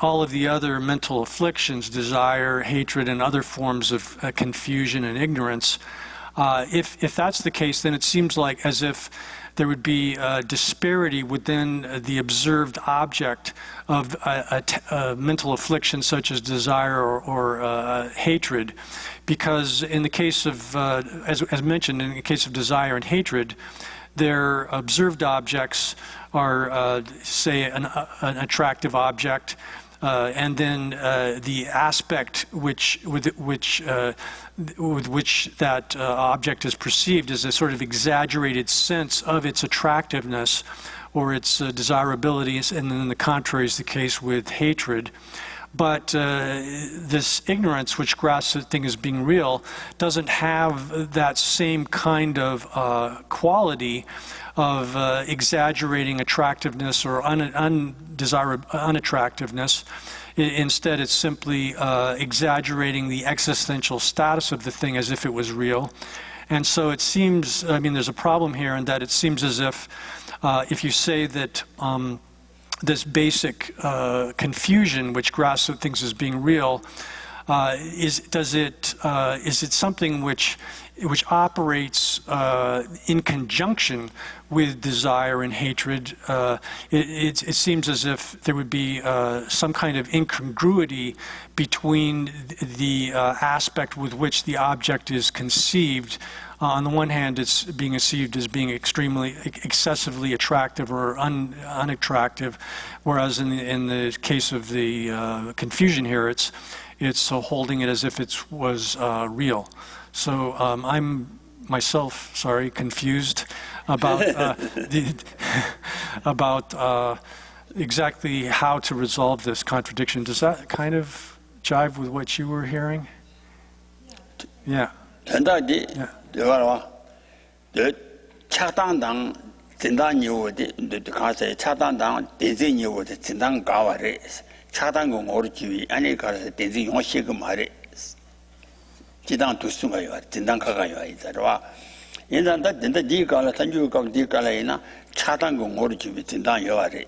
all of the other mental afflictions, desire, hatred, and other forms of confusion and ignorance. If that's the case, then it seems like as if there would be a disparity within the observed object of a mental affliction such as desire or hatred, because in the case of, as mentioned, in the case of desire and hatred, their observed objects are, say, an attractive object, and then the aspect with which that object is perceived is a sort of exaggerated sense of its attractiveness or its desirabilities, and then the contrary is the case with hatred. But this ignorance, which grasps the thing as being real, doesn't have that same kind of quality of exaggerating attractiveness or unattractiveness. Instead, it's simply exaggerating the existential status of the thing as if it was real. And so it seems, I mean, there's a problem here in that it seems as if you say that this basic confusion, which grasps at things as being real, is it something which operates in conjunction with desire and hatred? It seems as if there would be some kind of incongruity between the aspect with which the object is conceived. On the one hand, it's being conceived as being excessively attractive or unattractive, whereas in the case of the confusion here, it's holding it as if it was real. So I'm myself, confused about about exactly how to resolve this contradiction. Does that kind of jive with what you were hearing? Yeah. 전다디 Yeah. 되어라. 더 차단당 진단 요우데 가서 차단당 대진 요우데 진단 가와래. 차단공 오르지 아니 가서 대진 용시그 말에 지당 두수가요. 진단 가가요. 이자와 인단다 된다 니가라 단주가 니가라이나 차단공 오르지 진단 요와래.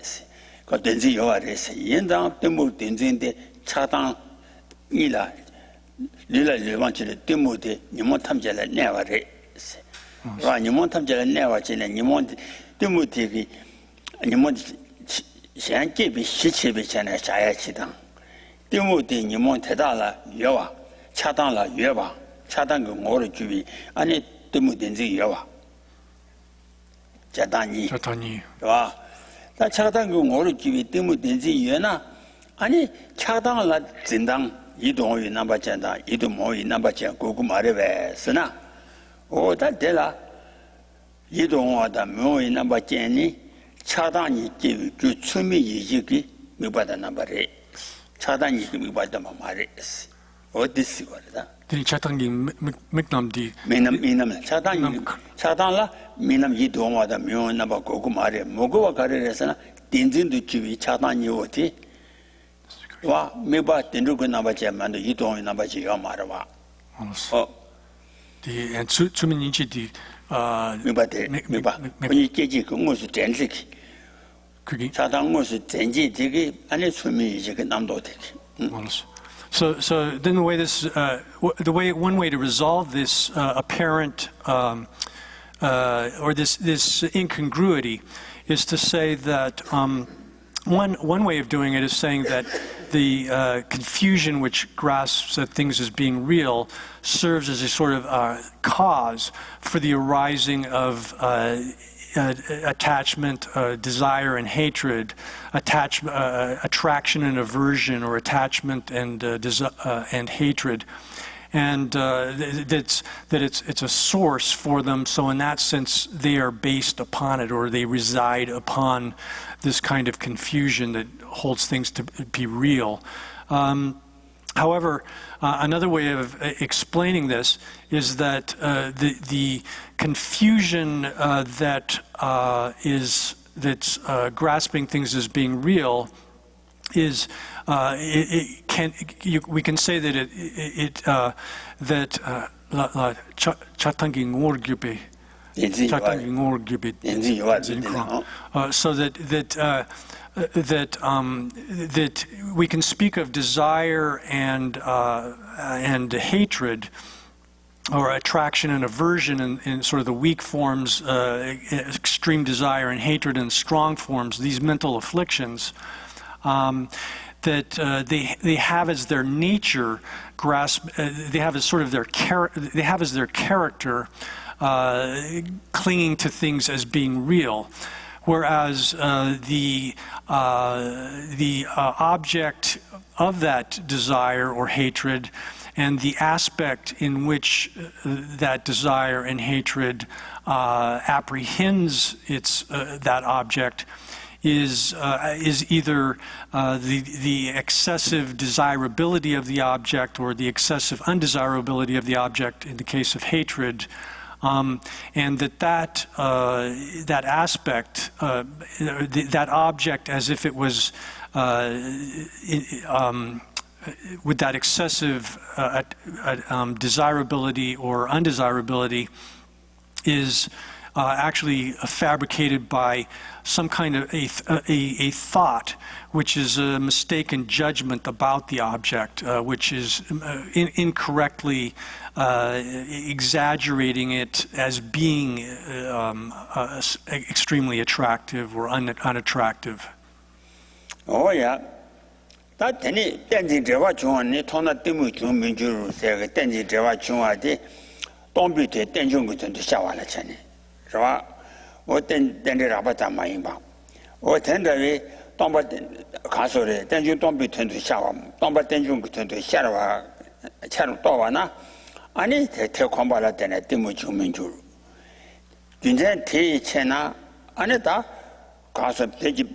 그 대진 요와래. 인단 때문 대진데 차단 이라 lila liwanchile timuti nimon tamjala neware wa nimon tamjala newachile nimon timuti ki nimon xianjibi xiqibi chana xaya chidang timuti nimon tedala yuwa chadangla yuwa chadang ge ngoro jubi ani timuti nzi yuwa chadangni wa ta chadang ge ngoro jubi timuti nzi yuwa 아니 차당을 진당 이동이 남바잖아 이동이 남바잖아 고고 말해 쓰나 오다 되라 이동하다 뭐이 남바잖니 차당이 그 추미 이지기 미바다 남바래 차당이 미바다 말해 어디시 거다 그 차당이 맥남디 미남 차당라 미남 이동하다 뭐 남바 고고 말해 뭐고와 가르래서나 딘진도 주위 차당이 어디 와 메바 된루고 나바제만도 이동이 나바지요 말아와 디 주민인지디 메바데 메바 이 계지 그 무슨 전직이 그게 사당 무슨 전지 되게 안에 주민이 이제 그 남도 되게 So then one way to resolve this apparent or this incongruity is to say that one way of doing it is saying that the confusion which grasps at things as being real serves as a sort of cause for the arising of attachment, desire and hatred, attraction and aversion, or attachment and hatred, and that it's a source for them. So in that sense, they are based upon it, or they reside upon this kind of confusion that holds things to be real. However, another way of explaining this is that the confusion that's grasping things as being real is we can say that chatangi ngorgyupe. So that we can speak of desire and hatred, or attraction and aversion in sort of the weak forms, extreme desire and hatred in strong forms, these mental afflictions, that they have as their nature they have as sort of they have as their character clinging to things as being real, whereas the object of that desire or hatred and the aspect in which that desire and hatred apprehends that object is either the excessive desirability of the object or the excessive undesirability of the object in the case of hatred, and that aspect, that object, as if it was with that excessive desirability or undesirability, is actually fabricated by some kind of a thought, which is a mistaken judgment about the object, which is incorrectly exaggerating it as being extremely attractive or unattractive. Oh yeah. That any Tenji Java Chuan, Tona Timu Chun Minjuru, Tenji Java Chuan, don't be to Tenjung to Shawala Chani. So, what then the Rabata Maimba? Or tenderly, Tomba Castle, Tenjung don't be turned to Shawam, Tomba Tenjung to Sharawa, Charutowana, I need to tell Kombala than a Timu Chun Minjuru. Jinjan T. Chena, Aneta, Castle Pegi.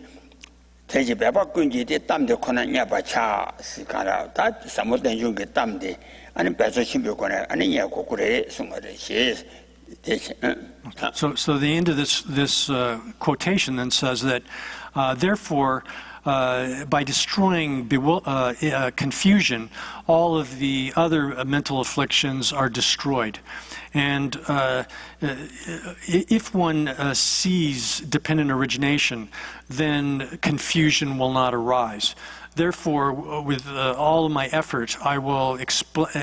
대지 배박군지대 땀대 코나냐 바차 시카라 다 사모된 중에 땀대 아니 배서 신비권에 아니냐 고그래 숨어래 시 대신 So the end of this quotation then says that, therefore, by destroying confusion, all of the other mental afflictions are destroyed. And if one sees dependent origination, then confusion will not arise. Therefore, with all of my effort, I will express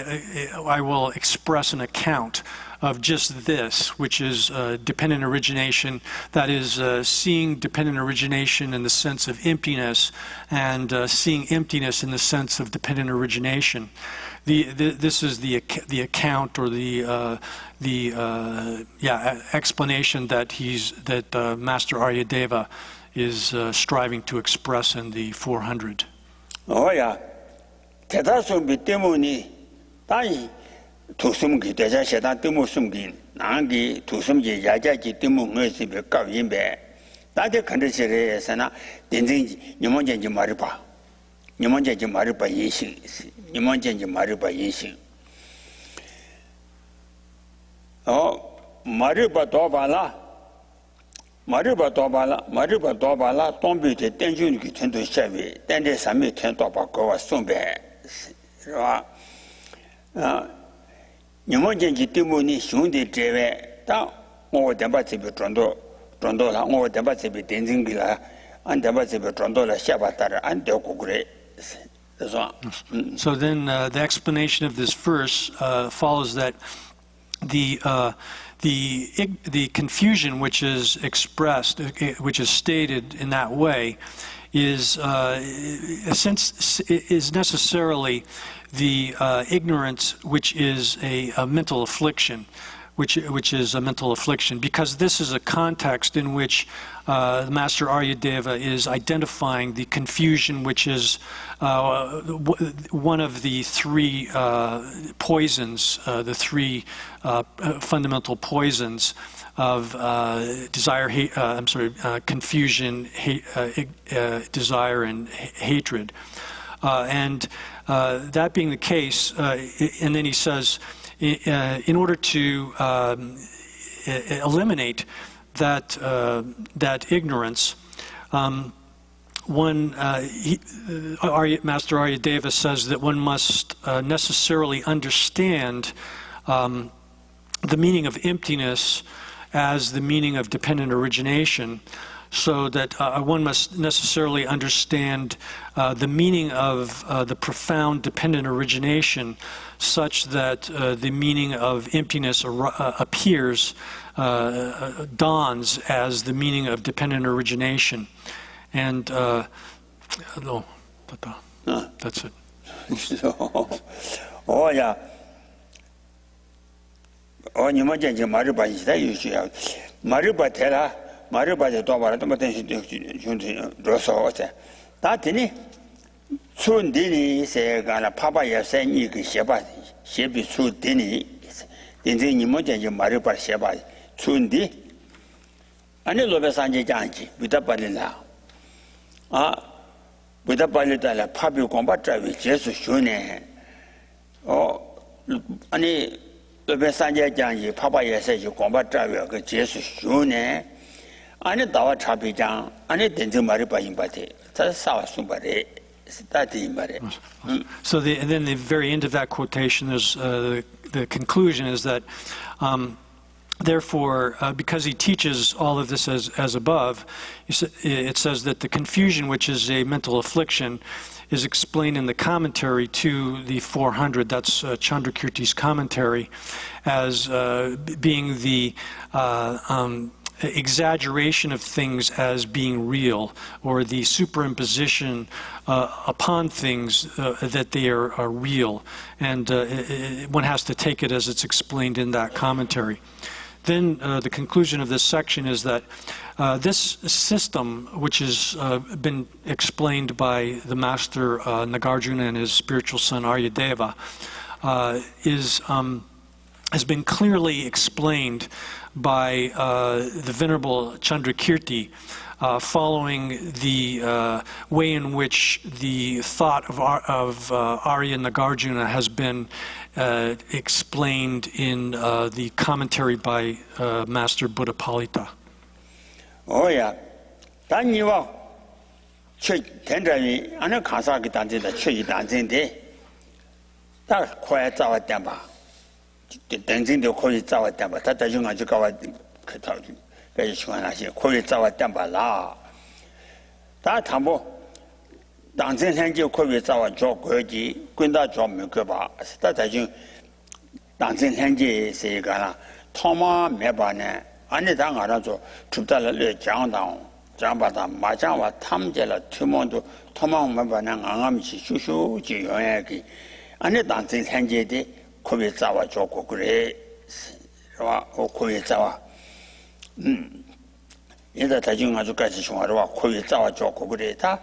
an account of just this, which is dependent origination, that is seeing dependent origination in the sense of emptiness and seeing emptiness in the sense of dependent origination. This is the account or the explanation that Master Aryadeva is striving to express in the 400. Oh yeah, 대다수 때문에 다이 두숨기 대자 세단 때문에 숨긴 나기 두숨기 야자기 때문에 뭐지 백가인배 나한테 컨디션에서나 된쟁이 니몬전지 말해봐 니몬전지 말해봐 인식 니몬전지 말해봐 인식 말해봐 도발라 동비대 땡준기 텐도 샤비 땡데 삼미 텐도 바꿔와送배是吧 니몬전지 때문에兄弟 제외 다我等把这边转到了我等把这边 된증기라 안等把这边 转到了下巴따라 안 되고 그래 So then the explanation of this verse follows that the confusion which is expressed, which is stated in that way, is necessarily the ignorance which is a mental affliction, which is a mental affliction, because this is a context in which Master Aryadeva is identifying the confusion which is one of the three poisons, the three fundamental poisons of confusion, desire, and hatred. And that being the case, and then he says, in order to eliminate that ignorance, Master Aryadeva says that one must necessarily understand the meaning of emptiness as the meaning of dependent origination, so that one must necessarily understand the meaning of the profound dependent origination, such that the meaning of emptiness appears, dawns as the meaning of dependent origination. And that's it. Oh yeah. Oh, you might just marry by his day. You should marry by Terra, marry by the Doma, Rosso. That didn't soon Dini say, Gana Papa, you say you can Sheba, she be soon Dini. Then you might just marry by Sheba, soon D. And a little Sanji Janji, with a balilla. With a balilla, public combat with Jesus Shune. Oh, any. The Sanja Janji, Papa says you combat driver, Jesus Shune, and a Dawa Chapijan, and it didn't marry by him, but that's how somebody that. So then the very end of that quotation is the conclusion is that, therefore, because he teaches all of this as above, it says that the confusion, which is a mental affliction, is explained in the commentary to the 400, that's Chandrakirti's commentary, as being the exaggeration of things as being real, or the superimposition upon things that they are real. And one has to take it as it's explained in that commentary. Then the conclusion of this section is that this system, which has been explained by the Master Nagarjuna and his spiritual son Aryadeva, has been clearly explained by the Venerable Chandrakirti following the way in which the thought of Arya Nagarjuna has been explained in the commentary by Master Buddhapalita. Oh yeah, Taniwa Tendravi, and a Kasaki dancing the tree dancing day. That quiet our temper. The dancing the quiet our temper, that the young Ajukawa Kataju, Vejuana, quiet our temper la. That tambo dancing hand you quiet our jaw, Gurgi, Gunda John Mukaba, that the young dancing hand say Gana, Toma Mebane, anything around to Tuptala John down. Jambata, Majawa, Tamjela, Tumondo, Tomon Mabana, Angamchi, Shushu, Gioyaki, and the dancing Hanjedi, Kovizawa, Joko Gray, or Kovizawa. Either Tajun Azukashi or Kovizawa, Joko Greta,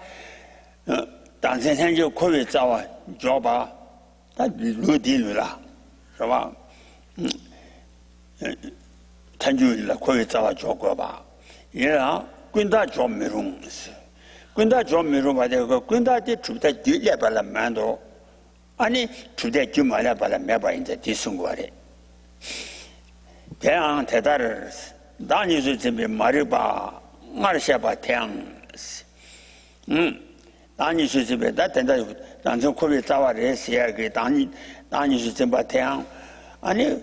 dancing Hanjo, Kovizawa, Joba, that Ludilula, Rava Tanjula, Kovizawa, Jokoba. Yeah. Gunda John Mirums. Gunda John Mirum, Gunda did to that Julia Mando, Annie to that Jumala Balameba in the Tisungware. Tiang Tedars, Danus to be Mariba, Marshaba Tiangs. Danus to be that and that, Danzo Kovitawa, Siagi, Danus to be Tiang, Annie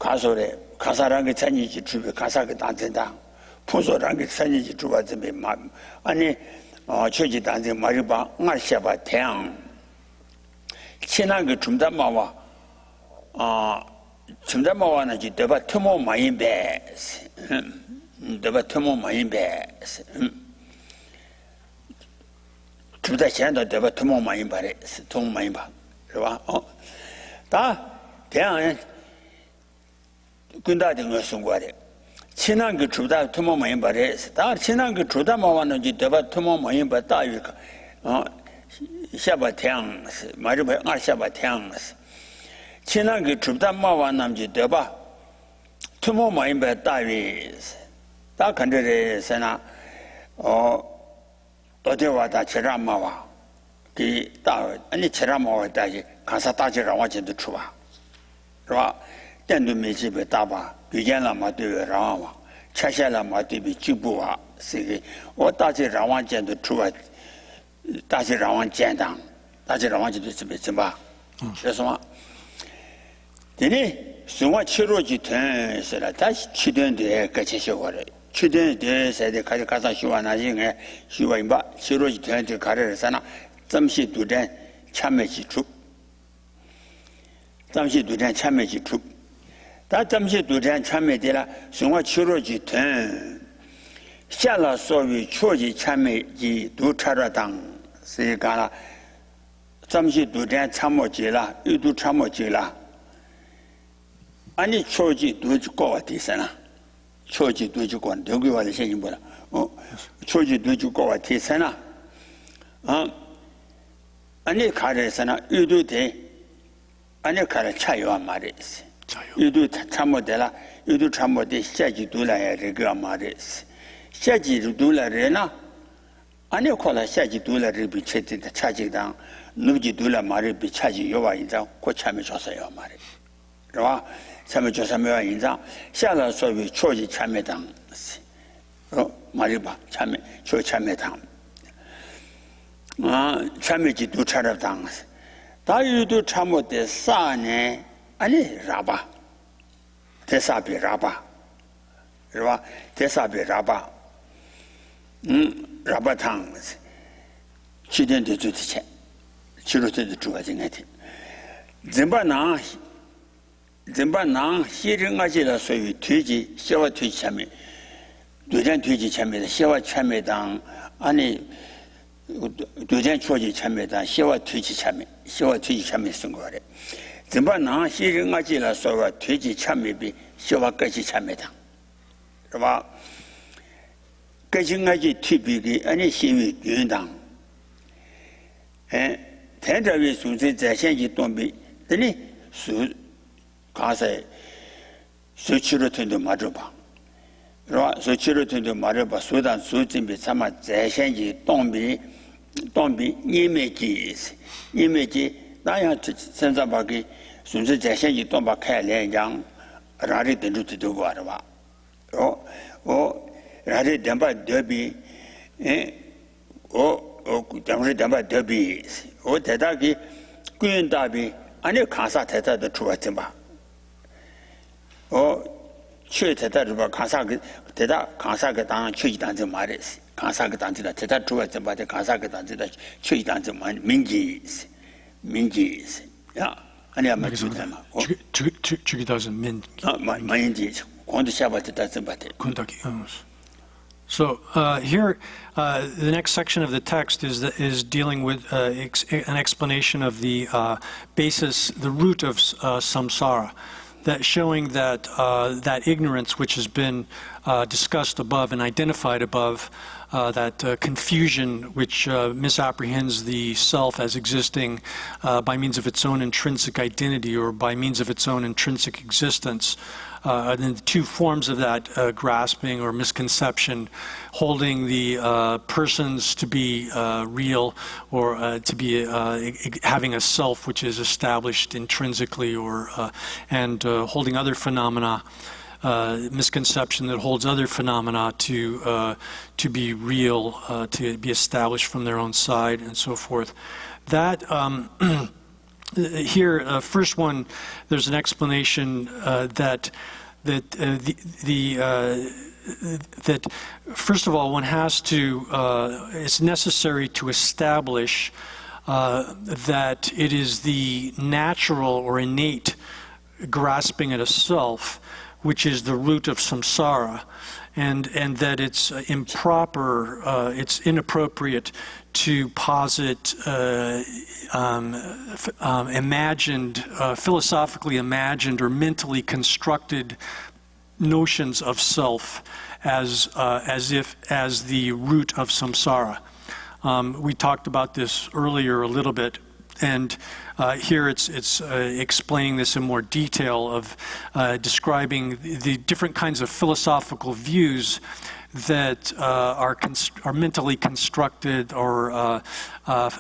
Casore, Casaranga Tani to be Casaka Dantenda. Pusorangi Sanji Jubazi Mam, Ani Choji Danzi Mariba, Marshaba Tiang Chinang Chumdamawa Chumdamawana Deba Tumo Maimbees Deba Tumo Maimbees Tuda Chanda Deba Tumo Maimbares, Tum Maimba. Da Tiang Gunda Sungware. 친한 그 주다 투모 모임 바래 다 친한 그 주다 모아는 지 대바 투모 모임 바 다위 샤바 태양 마르바 아 샤바 태양 친한 그 주다 모아 남지 대바 투모 모임 바 다위 다 간데레서나 어디와다 제라마와 그다 아니 제라마와 다지 가사 다지라고 진도 추바 그봐 된도 메집에 다바 비견라 마드에 라와 차샤라 마드비 지부와 세게 어 다지 라완젠도 추와 다지 라완젠당 다지 라완젠도 좀 봐. 그래서 되니 수와 치료지 된서라 다시 치된데 같이 쉬어버려. 치된데 세대 가지 가서 쉬어나지게 쉬어임바 치료지 된데 가려서나 잠시 두된 참매지 쭉 잠시 두된 참매지 쭉 다 잠시 두잔 참매되라 송화 치료지 된 샤라 소위 초지 참매지 두차라당 세가라 잠시 두잔 참모지라 유두 참모지라 아니 초지 두지고 어디서나 초지 두지고 여기 와서 생긴 거라 초지 두지고 어디서나 아니 가래서나 유두대 아니 가래 차요한 말이지 유두 참모되라 유두 참모되 시작이 둘라야 되가 말이지 시작이 둘라래나 아니 콜라 시작이 둘라를 비체된다 차지당 누지 둘라 말을 비차지 요와 인자 고 참여 줬어요 말이 그러와 참여 줬으면 인자 샤라 소위 초지 참여당 말이 봐 참여 초 참여당 참여지 두 차례당 다 유두 참모되 싸네 아니 라바 대사비 라바 그러와 대사비 라바 라바탕 지된데 주티체 치료된데 주가진한테 zemba na 희릉아지라 소위 돼지 시와 돼지 참매 도전 돼지 참매다 시와 참매당 아니 도전 초지 참매다 시와 돼지 참매 시와 돼지 참매 쓴 거래 zemba na 희릉아지라 소와 돼지 참매비 시와 같이 참매당 그러나 거짓말이 티비기 아니 시위 윤당 대자위 수제 자신이 돈비 되니 수 가서 수치로 된도 맞아 봐. 그러나 so chirotundo mareba sudan sujimbi sama zeshenji 동비 이미지 나야 선자바기 순수 자신이 동바开连장 라리 된주도 봐라 라리 담바 더비 담리 담바 더비 대다기 꾸인다비 아니 가사 대다도 좋았지 마 최대다도 봐 가사가 대다 가사가 당 최이단지 말했어 가사가 단지다 대다 좋았지 마 가사가 단지다 최이단지 민지 야 아니야 맞지 죽이다는 민 민지 권도 샤바트다 쯤바테 군다기 So here, the next section of the text is dealing with an explanation of the basis, the root of samsara, that showing that that ignorance which has been discussed above and identified above, that confusion which misapprehends the self as existing by means of its own intrinsic identity or by means of its own intrinsic existence. And then the two forms of that grasping or misconception, holding the persons to be real or to be having a self which is established intrinsically, or and holding other phenomena, misconception that holds other phenomena to be real, to be established from their own side, and so forth. That. Here, first one, there's an explanation that first of all, one has to. It's necessary to establish that it is the natural or innate grasping at a self, which is the root of samsara, and that it's improper, it's inappropriate to posit imagined, philosophically imagined or mentally constructed notions of self as the root of samsara. We talked about this earlier a little bit, and here it's explaining this in more detail of describing the different kinds of philosophical views that are mentally constructed or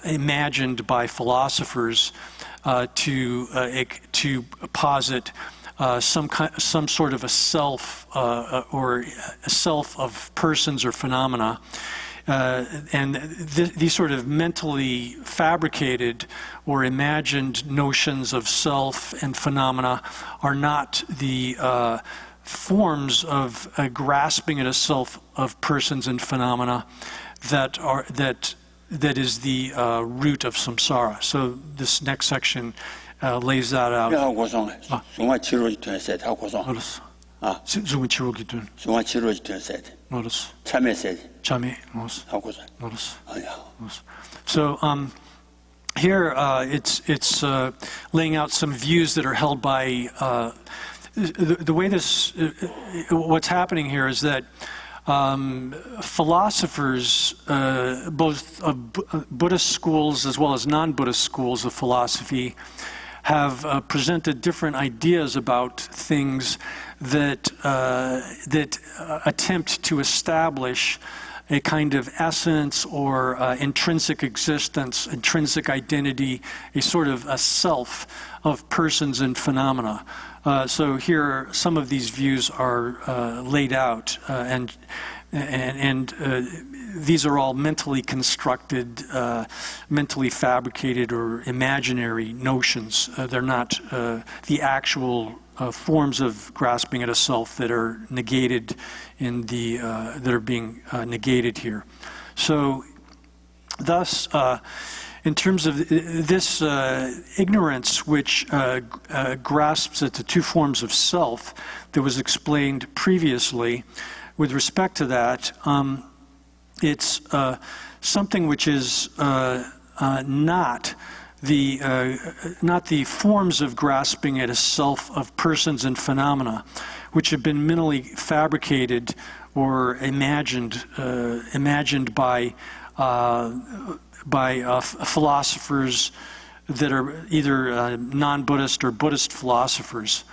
imagined by philosophers to posit some sort of a self or a self of persons or phenomena. And these sort of mentally fabricated or imagined notions of self and phenomena are not the forms of grasping at a self of persons and phenomena that is the root of samsara. So this next section lays that out. So here it's laying out some views that are held by the way this, what's happening here is that philosophers, both Buddhist schools as well as non-Buddhist schools of philosophy, have presented different ideas about things that attempt to establish a kind of essence or intrinsic existence, intrinsic identity, a sort of a self of persons and phenomena. So here, some of these views are laid out, and these are all mentally constructed, mentally fabricated, or imaginary notions. They're not the actual forms of grasping at a self that are negated in the that are being negated here. So, thus. In terms of this ignorance which grasps at the two forms of self that was explained previously, with respect to that, it's something which is not the forms of grasping at a self of persons and phenomena, which have been mentally fabricated or imagined by philosophers that are either non-Buddhist or Buddhist philosophers.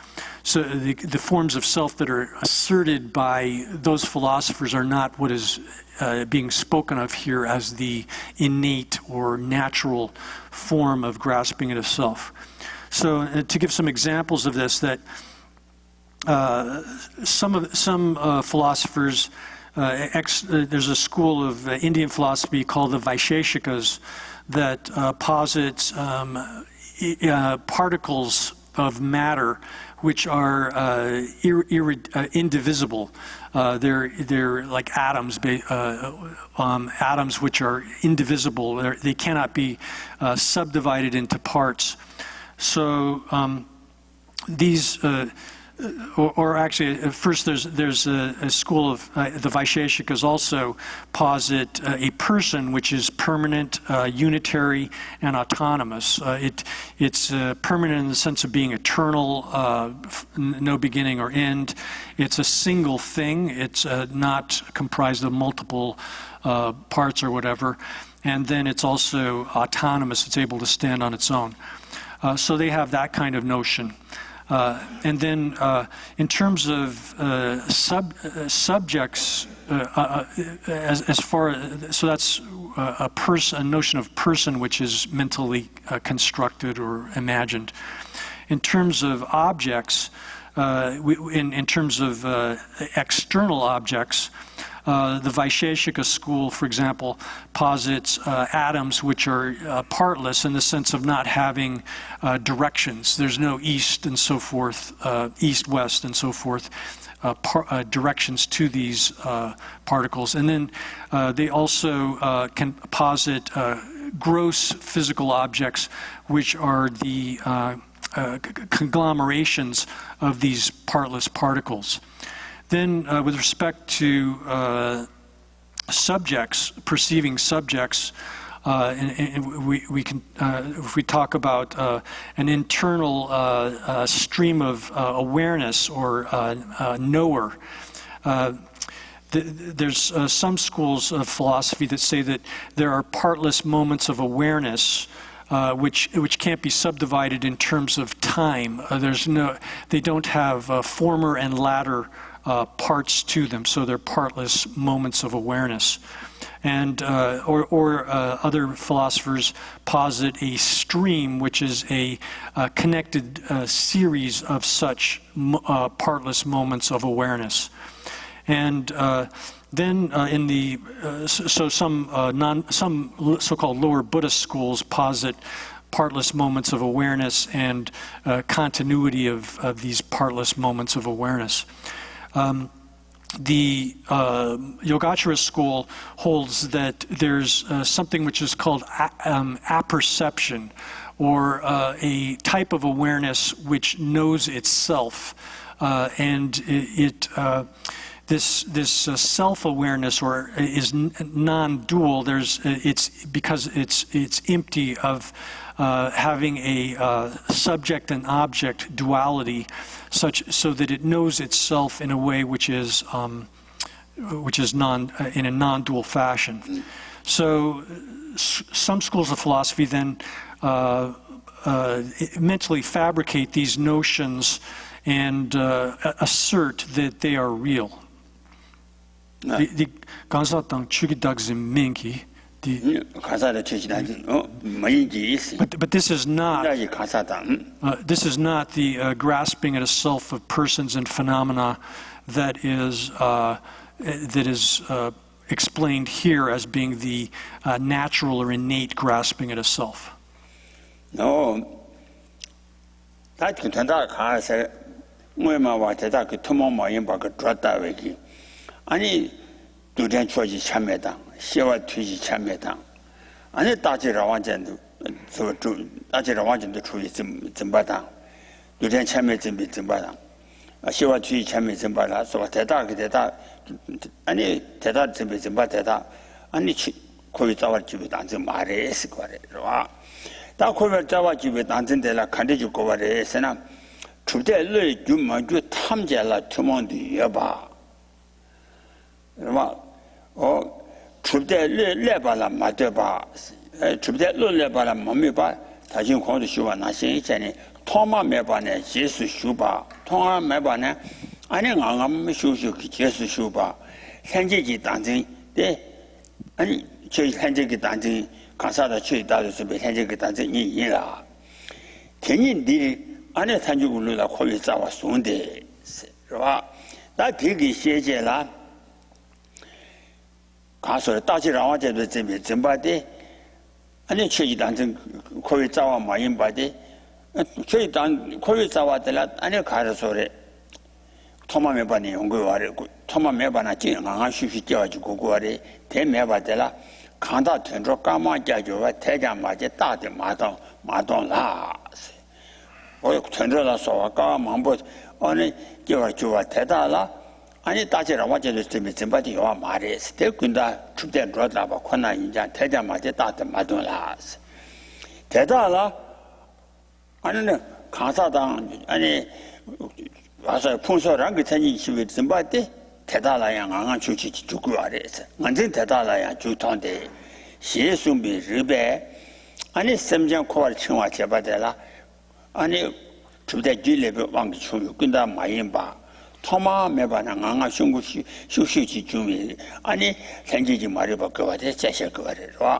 So the forms of self that are asserted by those philosophers are not what is being spoken of here as the innate or natural form of grasping at a self. So to give some examples of this, that some philosophers, there's a school of Indian philosophy called the Vaisheshikas that posits particles of matter which are indivisible. They're like atoms, atoms which are indivisible. They cannot be subdivided into parts. So these, or actually, first there's a school of the Vaisheshikas also posit a person which is permanent, unitary, and autonomous. It's permanent in the sense of being eternal, no beginning or end. It's a single thing. It's not comprised of multiple parts or whatever. And then it's also autonomous. It's able to stand on its own. So they have that kind of notion. And then in terms of subjects, as far as, so that's a notion of person which is mentally constructed or imagined. In terms of objects, in terms of external objects, the Vaisheshika school, for example, posits atoms which are partless in the sense of not having directions. There's no east and so forth, east, west, and so forth, directions to these particles. And then they also can posit gross physical objects which are the conglomerations of these partless particles. Then, with respect to subjects, perceiving subjects, and we can, if we talk about an internal stream of awareness or knower, there's some schools of philosophy that say that there are partless moments of awareness which can't be subdivided in terms of time. They don't have former and latter parts to them, so they're partless moments of awareness. And or other philosophers posit a stream, which is a connected series of such partless moments of awareness. And then in the so some so-called lower Buddhist schools posit partless moments of awareness and continuity of these partless moments of awareness. The Yogacara school holds that there's something which is called apperception, or a type of awareness which knows itself, and this self-awareness or is non-dual. It's because it's empty of having a subject and object duality, so that it knows itself in a way which is in a non-dual fashion. So some schools of philosophy then mentally fabricate these notions and assert that they are real. The Gansatang Chugidagzim Minki. But this is not the grasping at a self of persons and phenomena that is explained here as being the natural or innate grasping at a self. No, that can turn out as a woman was that could tomorrow morning back a drata wiki. Any do then choose Chameda, Shiva Tuji Chameda. And it touches Rawajan so to Rawajan to choose Zimbata. Do then Chamet in Zimbata. A Shiva Tuji Chamet Zimbata, so Teta, any Teta Zimbata, and it could our Jibit and Mare Esquire. That covered Java Jibit and de la Candiju Cover Sena. Today, you might do Tamjala Tumondi Yaba. Oh, today, Lebala Mateba, today, Lebala Mamiba, 다진 공도 쉬와 나신 있잖니 토마 매반에 예수 슈바 토마 매반에 아니 강암 슈슈 예수 슈바 현재기 당진 네 아니 저희 현재기 당진 가사다 저희 다르서 현재기 당진이 이라 괜히 안에 산주굴로다 거기 잡아 쏜데 봐. 나 되게 세제라 가서 따지라와 제도 재미 전바데 아니 저기 당진 거기 잡아 많이 바데 저희 당 거기 잡아들라 아니 가르소래 토마메바니 온거 와래 토마메바나 지나가 쉬쉬 껴가지고 그거래 대매바들라 간다 된저 까마 자주와 대자마제 따데 마동라 어 전저라서 까마뭐 아니 저와 대다라 아니 따지라 와제도 때문에 전바디 와 말에 스테군다 축대 들어다봐 코나 인자 대자마제 따데 마동라 대다라 아니는 가사당 아니 와서 풍소랑 그 전이 시위 전바디 대다라야 안안 주치 주고 아래서 완전 대다라야 주통대 예수미 리베 아니 sem장 코알 청와 제바데라 아니 주대 길레베 왕기 충유 근다 마인바 토마 메바나 안안 슝구시 슈슈지 주미 아니 생기지 말이바 그와데 제셔 그와데와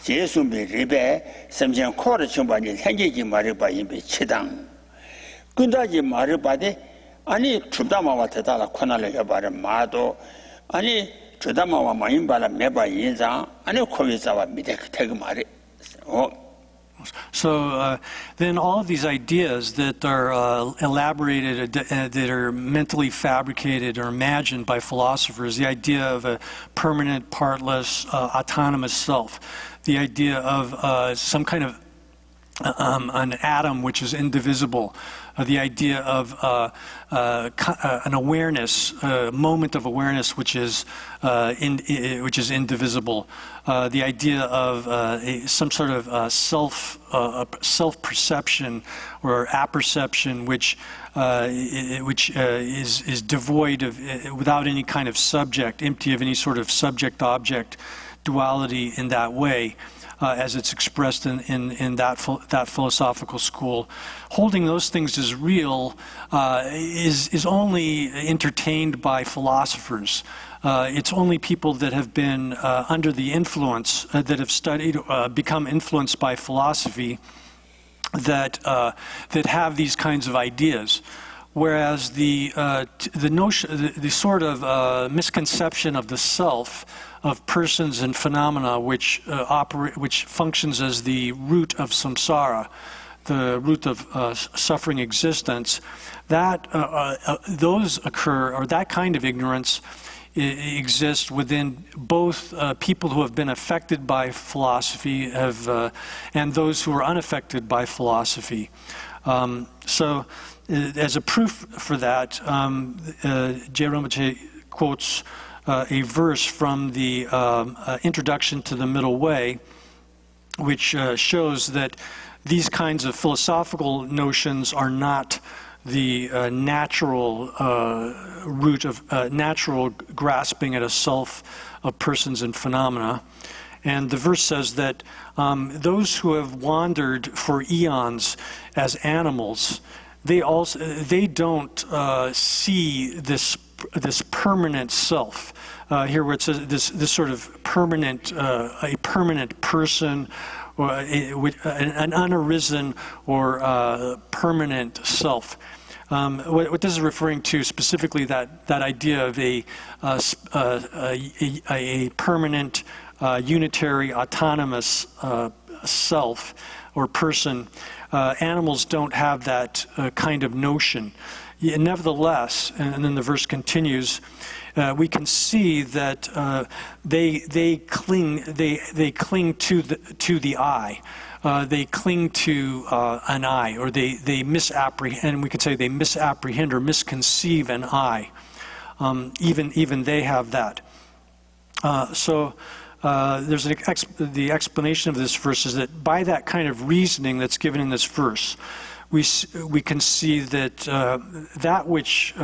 예수미 리베 sem장 코알 청바니 생기지 말이바 임베 치당 근다지 말이바데 아니 주다마와 대다라 코나를 해봐라 마도 아니 주다마와 마인바라 매바 인자 아니 코비자와 미데 태그 말이 So then all of these ideas that are elaborated, that are mentally fabricated or imagined by philosophers, the idea of a permanent, partless, autonomous self, the idea of some kind of an atom which is indivisible, the idea of an awareness, a moment of awareness which is indivisible, the idea of some sort of self-perception or apperception which is devoid of, without any kind of subject, empty of any sort of subject-object duality in that way. As it's expressed in that philosophical school, holding those things as real is only entertained by philosophers. It's only people that have been under the influence, that have studied, become influenced by philosophy, that have these kinds of ideas. Whereas the notion, the sort of misconception of the self, of persons and phenomena which functions as the root of samsara, the root of suffering existence, that those occur, or that kind of ignorance exists within both people who have been affected by philosophy and those who are unaffected by philosophy. So as a proof for that, J. Rinpoche quotes a verse from the Introduction to the Middle Way, which shows that these kinds of philosophical notions are not the natural root of natural grasping at a self of persons and phenomena. And the verse says that those who have wandered for eons as animals, they don't see this permanent self. Here where it says this sort of permanent, a permanent person, or an unarisen or permanent self. What this is referring to specifically, that idea of a permanent, unitary, autonomous self or person. Animals don't have that kind of notion. Nevertheless, and then the verse continues, we can see that they cling to the I. They cling to an I, or they misapprehend. We could say they misapprehend or misconceive an I. Even they have that. So there's the explanation of this verse is that by that kind of reasoning that's given in this verse, we can see that that which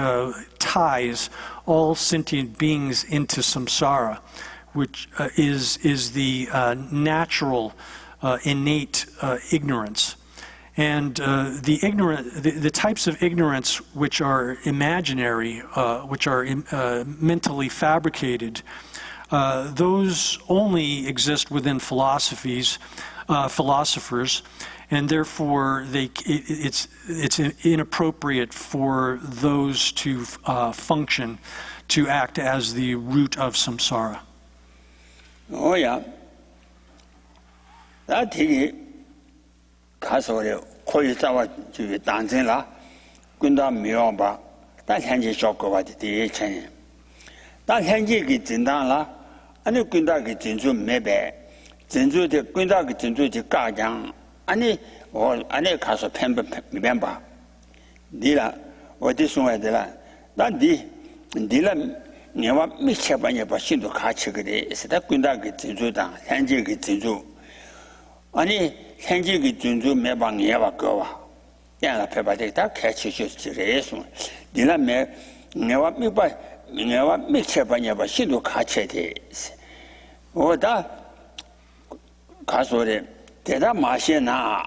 ties all sentient beings into samsara, which is the natural innate ignorance. And the types of ignorance which are imaginary, which are mentally fabricated, those only exist within philosophers, and therefore it's inappropriate for those to function, to act as the root of samsara. Oh yeah. That is 가서래 코이사와 주에 단전라 군다 미용바 다 현재 쇼크가 되게 다 현재기 진단라 아니 군다기 진주 매배 진주의 군다기 진주의 가장 아니 안에 가서 멤버 니라 어디 숨어야되라 난디 니라 내가 미쳐봐냐 봐 신도 같이 그래 있다 군다기 진주다 현재기 진주 아니 현재기 진주 매방이야 거와 야라 페바데 다 같이 주지래서 니라 내가 미쳐봐냐 봐 신도 같이 돼 오다 가서래 대다 마시나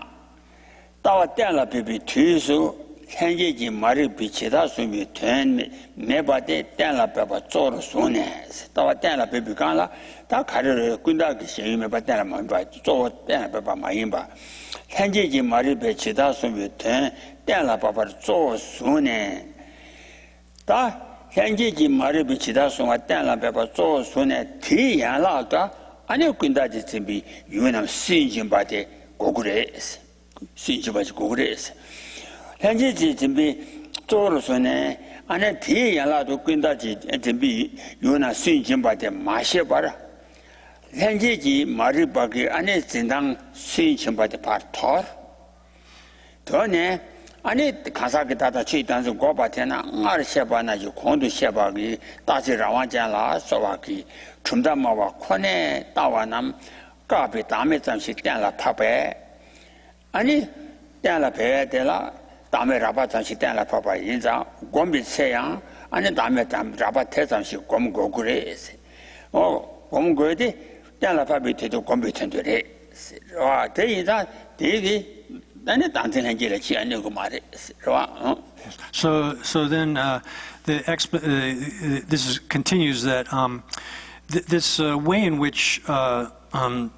따와 때라 비비 뒤수 현재지 말을 비치다 숨이 된 매바데 때라 배바 쪼로 손에 따와 때라 비비 간라 다 가르를 군다기 시험에 받다라 만바 쪼 때라 배바 마인바 현재지 말을 비치다 숨이 된 때라 배바 쪼 손에 다 현재지 말을 비치다 숨아 때라 배바 쪼 손에 뒤야라가 아니 군다지 준비 유연한 신진바데 고그레스 신진바지 고그레스 현재지 준비 쪼로서네 안에 뒤야라도 군다지 준비 유연한 신진바데 마셔봐라 현재지 말을 바기 안에 진당 신진바데 파터 더네 아니 가사기 다다 취단서 고바테나 알셔바나지 공도 셔바기 다시 라완자라 소와기 춤다마와 코네 따와남 까비 다음에 잠시 땡라 파베 아니 땡라 베데라 다음에 라바 잠시 땡라 파바 인자 곰비 세양 아니 다음에 라바 태잠시 곰고 그래세 곰고디 땡라 파비테도 곰비 텐데레 와 대이자 대기 나는 단순한 길을 지하려고 말해 So then this continues that this way in which the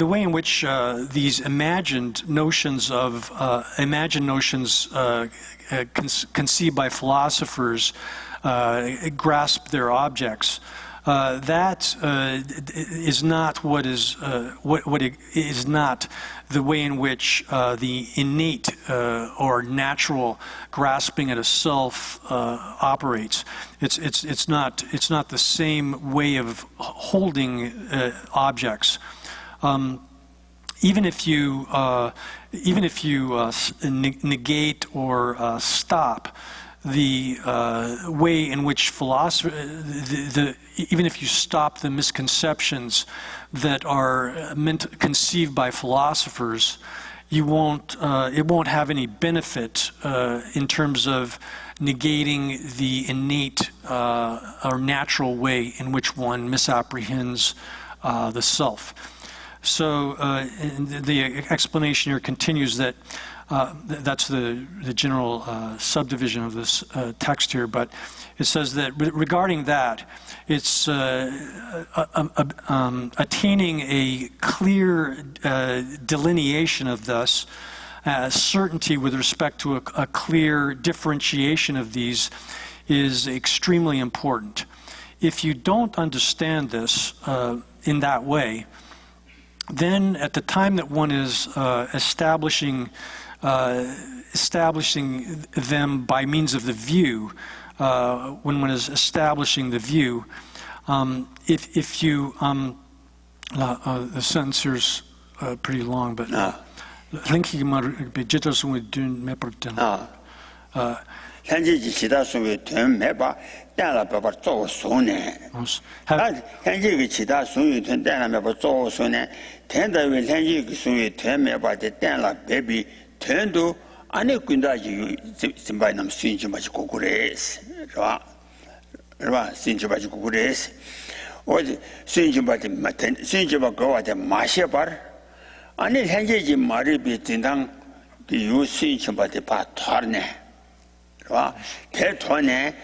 way in which these imagined notions conceived by philosophers grasp their objects. That is not what is not the way in which the innate or natural grasping at a self operates. It's not the same way of holding objects. Even if you negate or stop the way in which even if you stop the misconceptions that are conceived by philosophers, it won't have any benefit in terms of negating the innate or natural way in which one misapprehends the self. So the explanation here continues that that's the general subdivision of this text here, but it says that regarding that, it's attaining a clear delineation of thus, certainty with respect to a clear differentiation of these is extremely important. If you don't understand this in that way, then at the time that one is establishing them by means of the view, when one is establishing the view, if you the sentence here's pretty long, but 현재지 지다 속에 된 매바 때라 배바 쪼소네 현재기 지다 속에 된 때라 매바 쪼소네 된다왜 현재기 속에 된 매바데 때라 베비 된도 안에 군다지 심바이남 수인지 마시고 그래스 그러나 신주바지 구구레스 어디 신주바지 마텐 신주바 거와데 마셔봐 아니 현재지 말이 비tin당 그 유신주바데 바 터네 그러나 대토네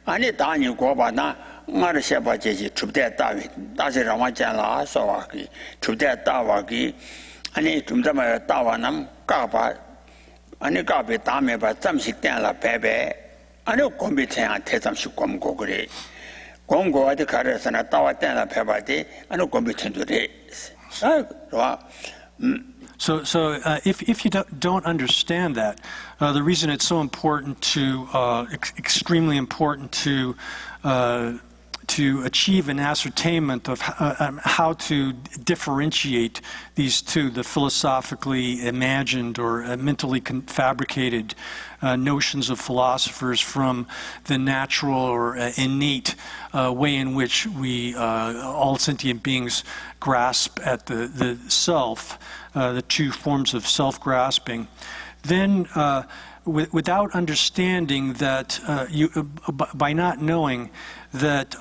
아니 다니 고바나 말을 셔봐지 줍대 따위 다시 라마잖아 소와기 줍대 따와기 아니 좀더마 따와남 까봐 아니 까베 다음에 봐 잠식 때라 배배 아니 컴퓨터에 대잠식 공고 그래 공고한테 가르쳐나 따와 때라 배바디 아니 컴퓨터들이 So if you don't understand that, the reason it's so important to, extremely important to achieve an ascertainment of how to differentiate these two, the philosophically imagined or mentally fabricated notions of philosophers from the natural or innate way in which we, all sentient beings, grasp at the self, the two forms of self-grasping, then without understanding that, by not knowing that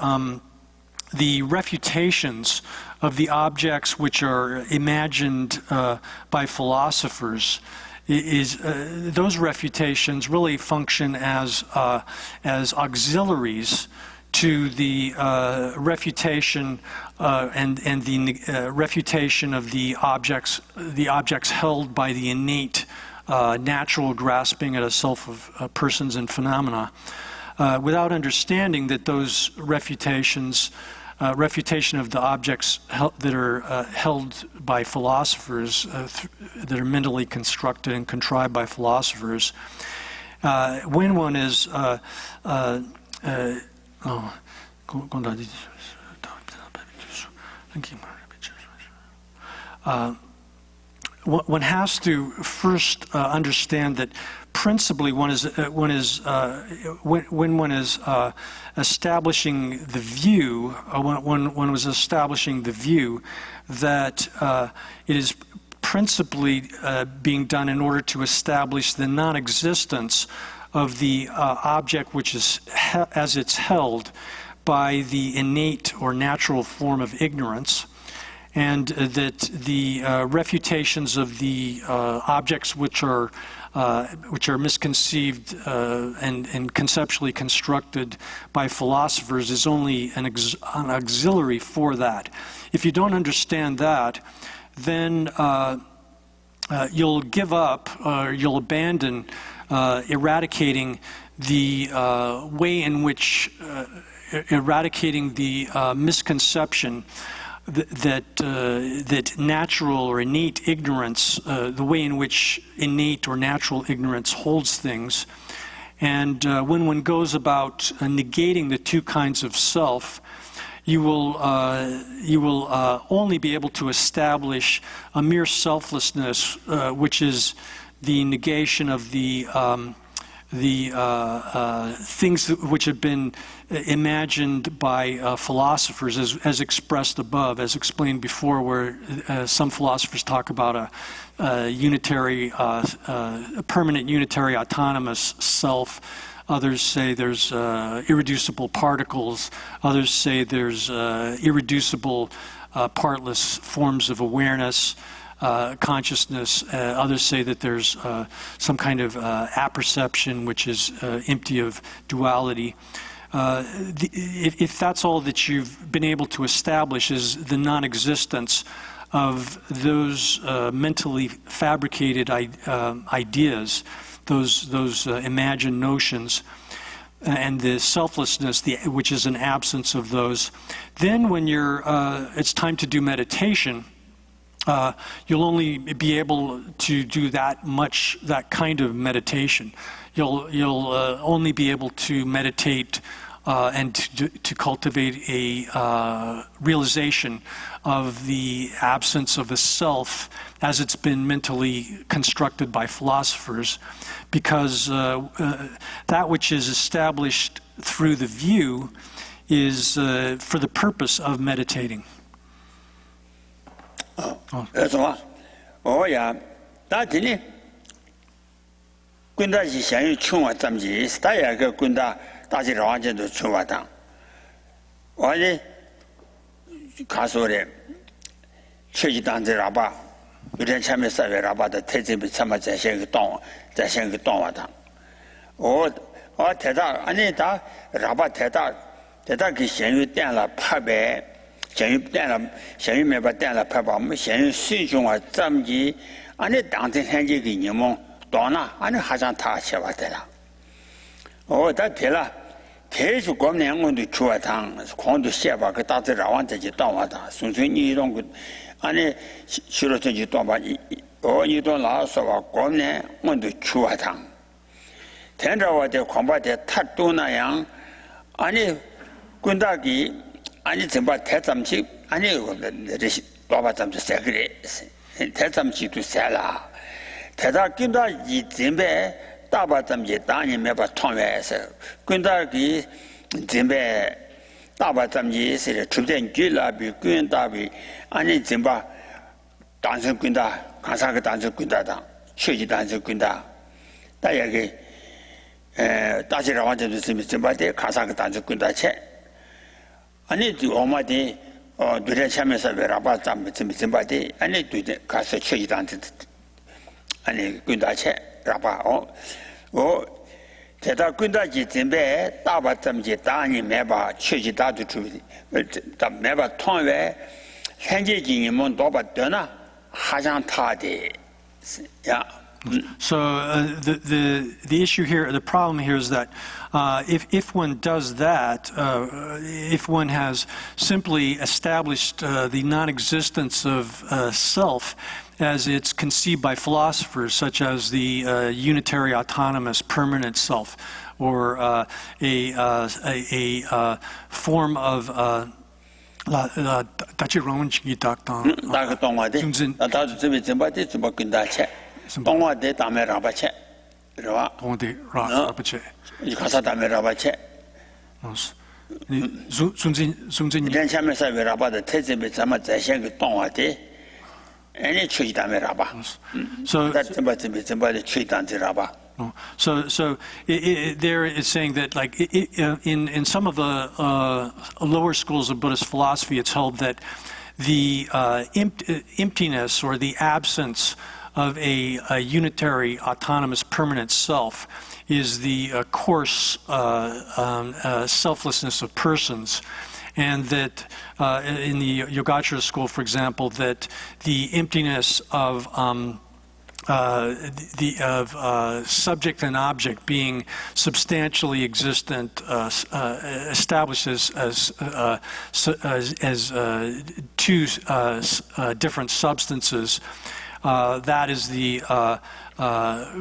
the refutations of the objects which are imagined by philosophers those refutations really function as auxiliaries to the refutation and the refutation of the objects held by the innate natural grasping at a self of persons and phenomena. Without understanding that those refutations, refutation of the objects that are held by philosophers, that are mentally constructed and contrived by philosophers, when one is one has to first understand that principally when one is establishing the view, when one was establishing the view that it is principally being done in order to establish the non-existence of the object which is as it's held by the innate or natural form of ignorance, and that the refutations of the objects which are misconceived and conceptually constructed by philosophers is only an auxiliary for that. If you don't understand that, then you'll give up or you'll abandon eradicating the way in which eradicating the misconception that natural or innate ignorance, the way in which innate or natural ignorance holds things, and when one goes about negating the two kinds of self, you will only be able to establish a mere selflessness, which is the negation of the things which have been imagined by philosophers as expressed above, as explained before, where some philosophers talk about a unitary, permanent unitary autonomous self. Others say there's irreducible particles. Others say there's irreducible partless forms of awareness. Consciousness. Others say that there's some kind of apperception which is empty of duality. If that's all that you've been able to establish is the non-existence of those mentally fabricated ideas, those imagined notions, and the selflessness, which is an absence of those, then when it's time to do meditation, you'll only be able to do that kind of meditation. You'll only be able to meditate and to cultivate a realization of the absence of a self as it's been mentally constructed by philosophers, because that which is established through the view is for the purpose of meditating. 그래서 오야 다지니 군다지想有穷啊咱们是大家个군다大家让人都穷啊当 어제 가서래 최지단들 라바 유전 참여사 라바的特别参加在线个动物的我대다 아니 다 라바 대다 그咸鱼店了拍白咸鱼店了咸鱼没把店了拍吧我们咸鱼水中啊咱们的아니当天天这个你们到那아니好像他吃完的了他提了提出过年我都去一趟光都写吧个大致让我自己到我的纯粹你种个아니去了自己到吧你到哪说吧过年我都去一趟听着我的恐怕的太多那样아니 군다기 아니 정말 대잠치 아니这老板咱们三个人대잠치도 살아 대다 군다 이准备大把咱们当年没把团圆是군다기准备大把咱们是出点剧了比군다比아니 정말 단순 군다 가사가 단순 군다다 최지 단순 군다 다야게 다시라 완전히 정말 가사가 단순 군다 채 아니 엄마디 누레 참여서 왜라바 잠 정말디 아니 두데 가서 최지 단순 아니 군다 채 라바 대다 군다지 준비 다바 점지 다니 매바 최지 다도 주비 다 매바 통외 현재 진임은 도바 되나 하장 타데 야 So the issue here, the problem here is that if one does that, if one has simply established the non-existence of self as it's conceived by philosophers, such as the unitary, autonomous, permanent self, or a form of 동화대 담에 라바체 그러와 동화대 라바체 이 가사 담에 라바체 순진 렌샤면서 라바의 태제에 잠아 자신 그 동화대 아니 최지 담에 라바 so that 최지 담에 라바 So there it's saying that like in some of the lower schools of Buddhist philosophy, it's held that the emptiness or the absence of a unitary, autonomous, permanent self is the coarse selflessness of persons. And that in the Yogacara school, for example, that the emptiness of subject and object being substantially existent establishes as two different substances. That is the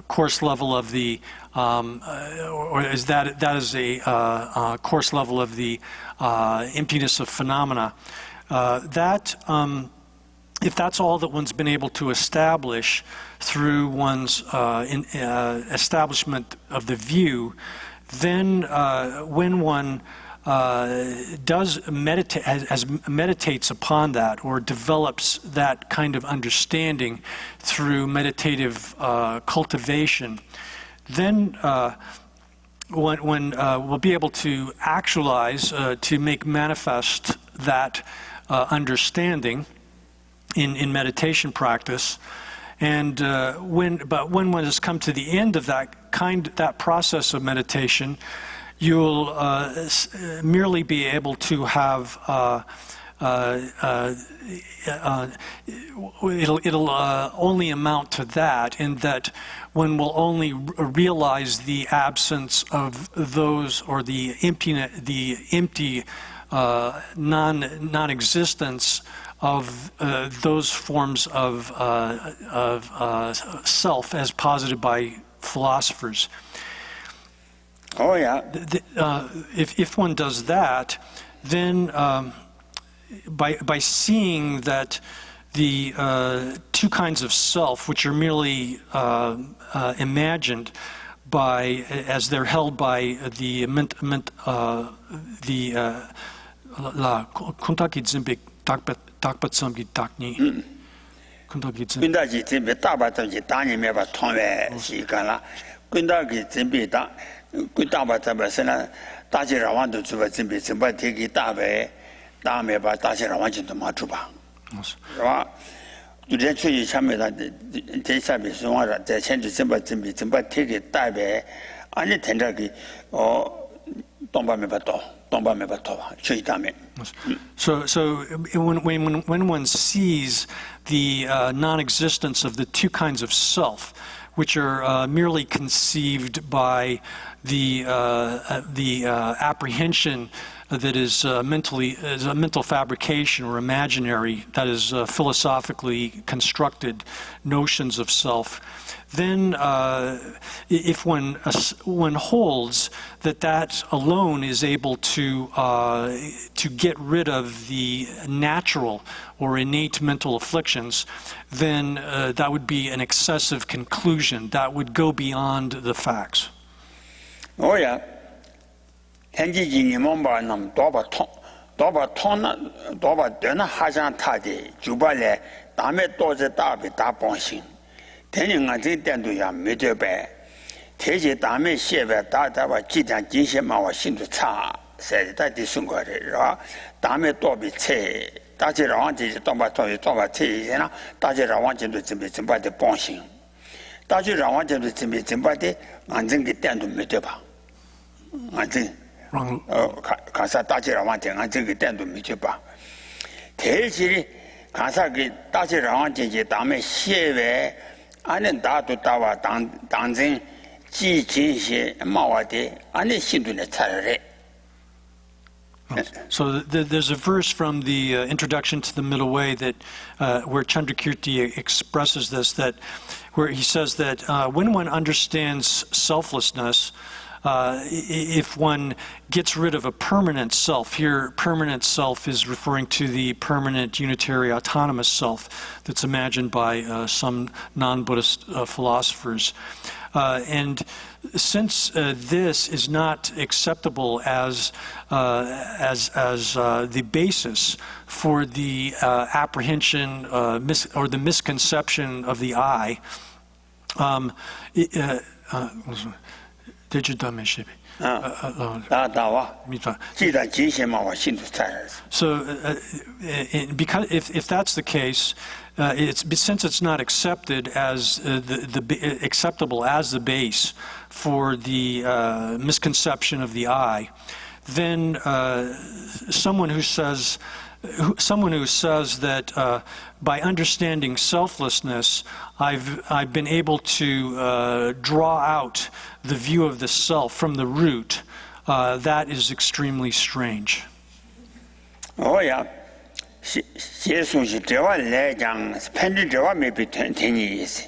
coarse level of the, or is that is a coarse level of the emptiness of phenomena. If that's all that one's been able to establish through one's establishment of the view, then when one does meditate, meditates upon that or develops that kind of understanding through meditative cultivation, then one will be able to actualize, to make manifest that understanding in meditation practice. And when one has come to the end of that process of meditation, you'll merely be able to have it'll only amount to that, in that one will only realize the absence of those, or the empty non-existence of those forms of self as posited by philosophers. Oh yeah. If one does that, then by seeing that the two kinds of self, which are merely imagined by, as they're held by the kuntaki zimbik takpat samgi takni. 군다지 집에 따바든지 다니면 봐 통에 시간라 군다기 준비다 군다바 잡아서나 다시 라완도 주바 준비 준비 되기 다음에 봐 다시 라완도 맞추봐. 와 주제 추이 참여다 대사비 송화라 대천주 준비 되기 다음에 아니 된다기 동밤에 봐도 추이 다음에. So when one sees the non-existence of the two kinds of self, which are merely conceived by the apprehension that is a mental fabrication or imaginary, that is philosophically constructed notions of self, then if one holds that alone is able to get rid of the natural or innate mental afflictions, then that would be an excessive conclusion. That would go beyond the facts. Oh yeah. 현지인이 몸바는 도바 되나 하장 타디 주발에 다음에 또제 답이 다 본신 대능한 这点都要没得呗대제 다음에 시에 다다와 기장 진심마와 신도 차 세다 디순거리라 다음에 또비 체 다지랑 완전히 도바 체이나 다지랑 완전히 준비돼 본신 다지랑 완전히 준비돼 안정기 때도没得吧 안정 가사 따지라한테这个点都没去吧대지 가사기 따지라한테 다음에 시에 안은 다도 다와 당진 지진시 마와데 안에 신도네 차례. So there's a verse from the introduction to the Middle Way that where Chandrakirti expresses this, that where he says that when one understands selflessness, if one gets rid of a permanent self, here permanent self is referring to the permanent unitary autonomous self that's imagined by some non-Buddhist philosophers. And since this is not acceptable as the basis for the apprehension or the misconception of the I, So, because if that's the case, since it's not accepted as acceptable as the base for the misconception of the I, then someone who says that by understanding selflessness, I've been able to draw out the view of the self from the root, that is extremely strange. Oh yeah. 写书是对我来讲，反正对我没被听你意思。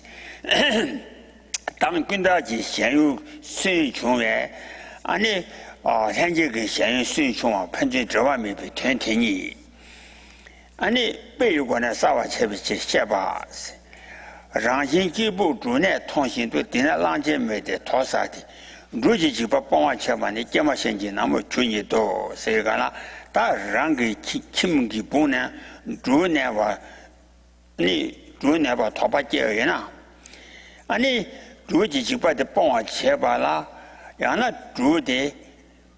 当跟到去现有孙穷员，安尼现在个现有孙穷啊，反正对我没被听你。安尼背如果呢，啥话切不切写吧？让心几步主呢，同心都定了浪姐妹的托啥的，如今就把帮我切吧，你怎么现金那么注意到谁个啦？ 다 랑게 김기 보내 주네와 니 주네와 토바께요나 아니 주지 집바데 뽕아 제발라 야나 주데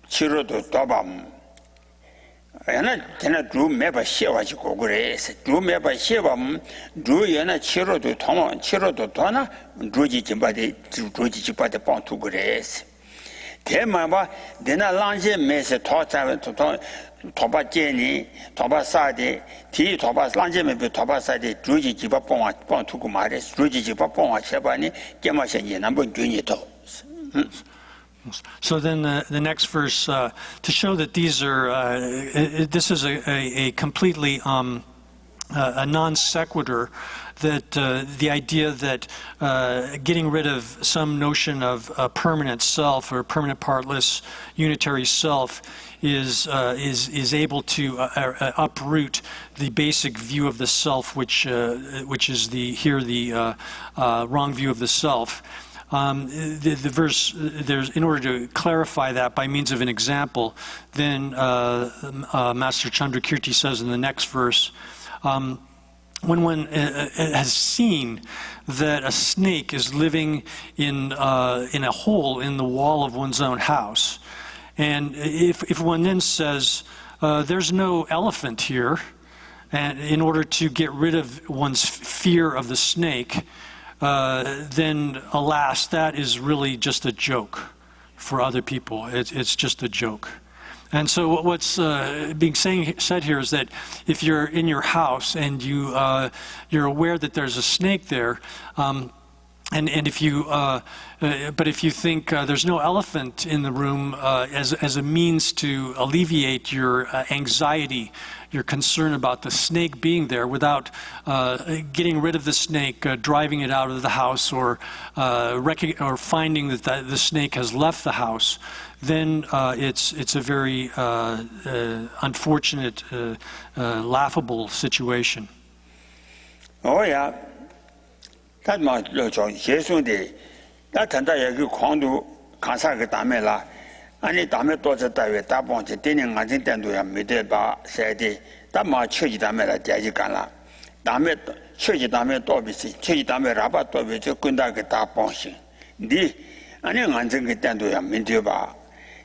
치료도 도밤 야나 테나 주 매바 시와지고 그래서 주 매바 시밤 주야나 치료도 통원 치료도 도나 주지 집바데 뽕 투 그래서 대마바 내나 랑제 메세 토자베 토바 제니 토바 사데 티 토바 랑제메 토바 사데 주지 집바 뽕 투고 말에 주지 집바 뽕아 제바니 깨마셔니 남번 균이도. So then the next verse to show that these are this is a completely a non sequitur, that the idea that getting rid of some notion of a permanent self or permanent partless unitary self is able to uproot the basic view of the self, which is the wrong view of the self. The verse, in order to clarify that by means of an example, then Master Chandrakirti says in the next verse, when one has seen that a snake is living in a hole in the wall of one's own house, and if one then says, there's no elephant here, and in order to get rid of one's fear of the snake, then alas, that is really just a joke for other people. It's just a joke. And so what's being said here is that if you're in your house and you're aware that there's a snake there, and if you, but if you think there's no elephant in the room as a means to alleviate your anxiety, your concern about the snake being there, without getting rid of the snake, driving it out of the house, or finding that the snake has left the house, then it's a very unfortunate, laughable situation. Oh yeah. That much 예수인데 나 단다 여기 광도 간사가 담에라 아니 담에 또저 다외 다봉지 되는 안진 된도야 믿어 봐 세디 담마 처지 담에라 자지 간라 담에 처지 담에 또 비시 처지 담에 라바 또 비지 군다 그 다봉시 니 아니 안진 그 된도야 믿어 봐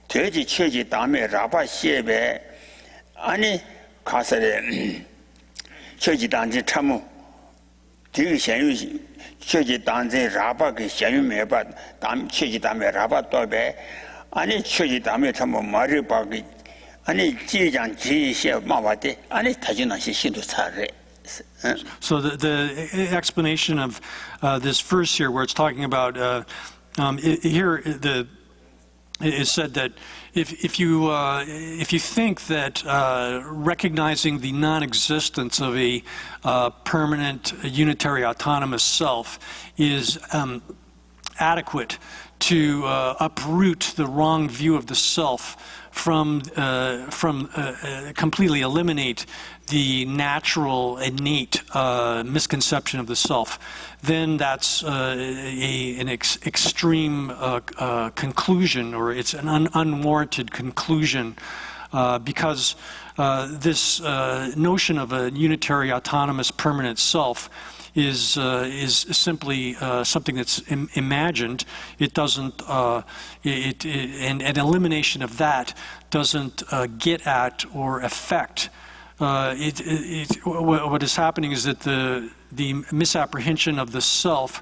돼지 처지 담에 라바 시에베 아니 가서래 처지 단지 참무 되게 현유 최지 단제 라바게 현유메바 담 최지 담에 라바 또베 아니 최지 담에 참 말을 바기 아니 지장 지시에 마바데 아니 타지나시 신도 차래. So the explanation of this verse here, where it's talking about here, it is said that if you think that recognizing the non-existence of a permanent unitary autonomous self is adequate to uproot the wrong view of the self, from completely eliminate the natural, innate misconception of the self, then that's an extreme conclusion, or it's an unwarranted conclusion, because this notion of a unitary, autonomous, permanent self is simply something that's imagined. It doesn't, and an elimination of that doesn't get at or affect. What is happening is that the misapprehension of the self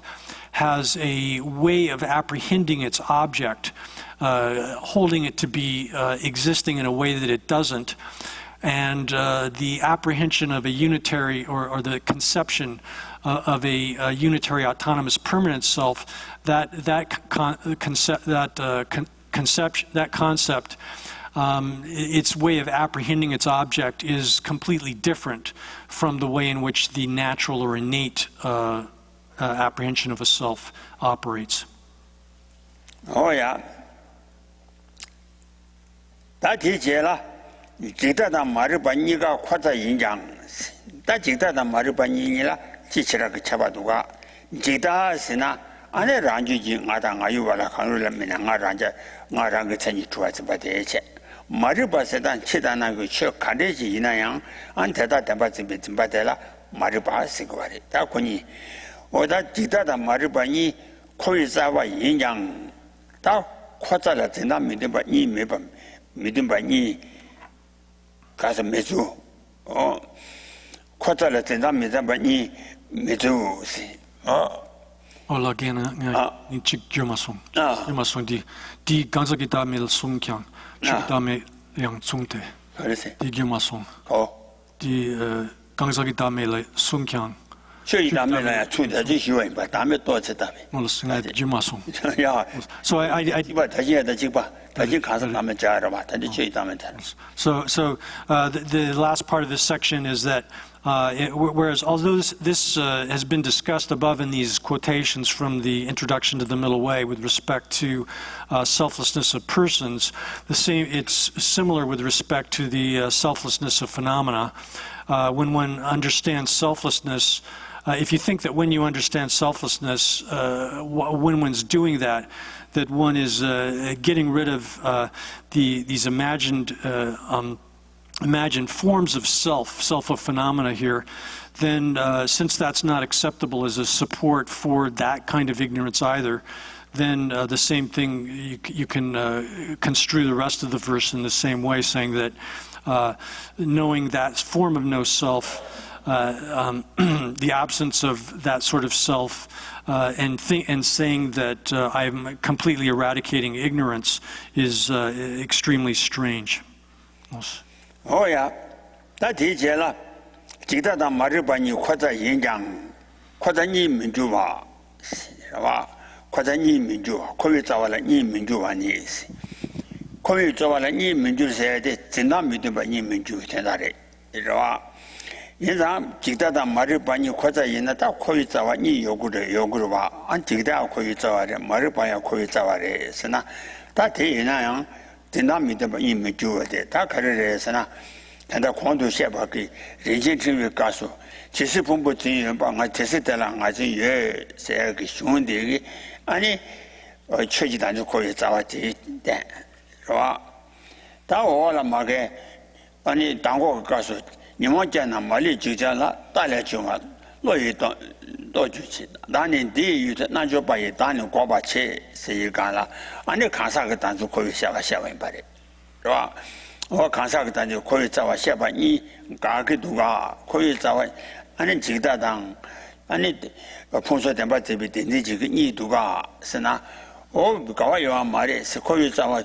has a way of apprehending its object, holding it to be existing in a way that it doesn't. And the apprehension of a unitary, or the conception of a unitary, autonomous, permanent self, that concept, its way of apprehending its object is completely different from the way in which the natural or innate apprehension of a self operates. Oh yeah. 다 뒤제라. 기타다 말을 받니가 과자 인장. 다 기타다 말을 받니라 지치라 그 잡아두가. 기타스나 안에 란주지 나다 아유발라 가르려면 나란자 나랑 그 천이 좋아서 받대체. 말을 봤으단 치다나 그저 가래지 이나양 안 대다 대받지 좀 받대라 말을 봤을 거 말이. 다 거니 오다 기타다 말을 받니 코이자와 인장 다 과자라 된다 믿음 받니 매번 믿음 받니 가서 매주 과자라 된다 믿음 받니 매주 Olagena in Chikjumasung. Jumasung di ganzagita mil sungkyang. Chikdame yang tsungte. Di Jumasung. Di ganzagita mil sungkyang. 최이담에나 추다지 시원 봐. 다음에 또 어쩌다며. Molosnga Jumasung. 야. So I 다시 해야 돼 지금. 다시 가서 가면 자라 봐. 다시 최이담에 다. So the last part of this section is that whereas although this has been discussed above in these quotations from the introduction to the Middle Way with respect to selflessness of persons, it's similar with respect to the selflessness of phenomena. When one understands selflessness, if you think that when you understand selflessness, when one's doing that one is getting rid of these imagined imagine forms of self of phenomena here, then since that's not acceptable as a support for that kind of ignorance either, then the same thing, you can construe the rest of the verse in the same way, saying that knowing that form of no self, the absence of that sort of self, and saying that I'm completely eradicating ignorance is extremely strange. Oh yeah, that is la. Jida da maribani kwaza yinjang, kwaza ni minjuwa, wa kwaza ni minjuwa, kwawe zawala ni minjuwa ni isi. Kwawe zawala ni minjuwa se de zinda minjuwa ni minjuwa tendare, wa. Yinza jida da maribani kwaza yina da kwawe zawa ni yoguru wa, an jida kwawe zawale maribani kwawe zawale sena, da te yina yang zinda minjuwa ni minjuwa de, da karere sena. tanda kondu sheba ki rinjin chingwe kaso chisi pumbu zinyo ba nga chisi tala nga zinyo saya ki shungde ki ani choji danju koye zawa zi den rwa ta ola ma ke ani dango kaso nima jana mali jikja la talya chunga lo yi do ju chi dani di yu ta na jo ba yi dani go ba che se yi ga la ani kansa ke danju koye shaba yin pare rwa 어 간사가 다니 거기 자와 셰바니 가게 누가 거기 자와 아니 지다당 아니 풍소 된바 집이 된지 지금 이 누가 쓰나 어 가와요 말에 거기 자와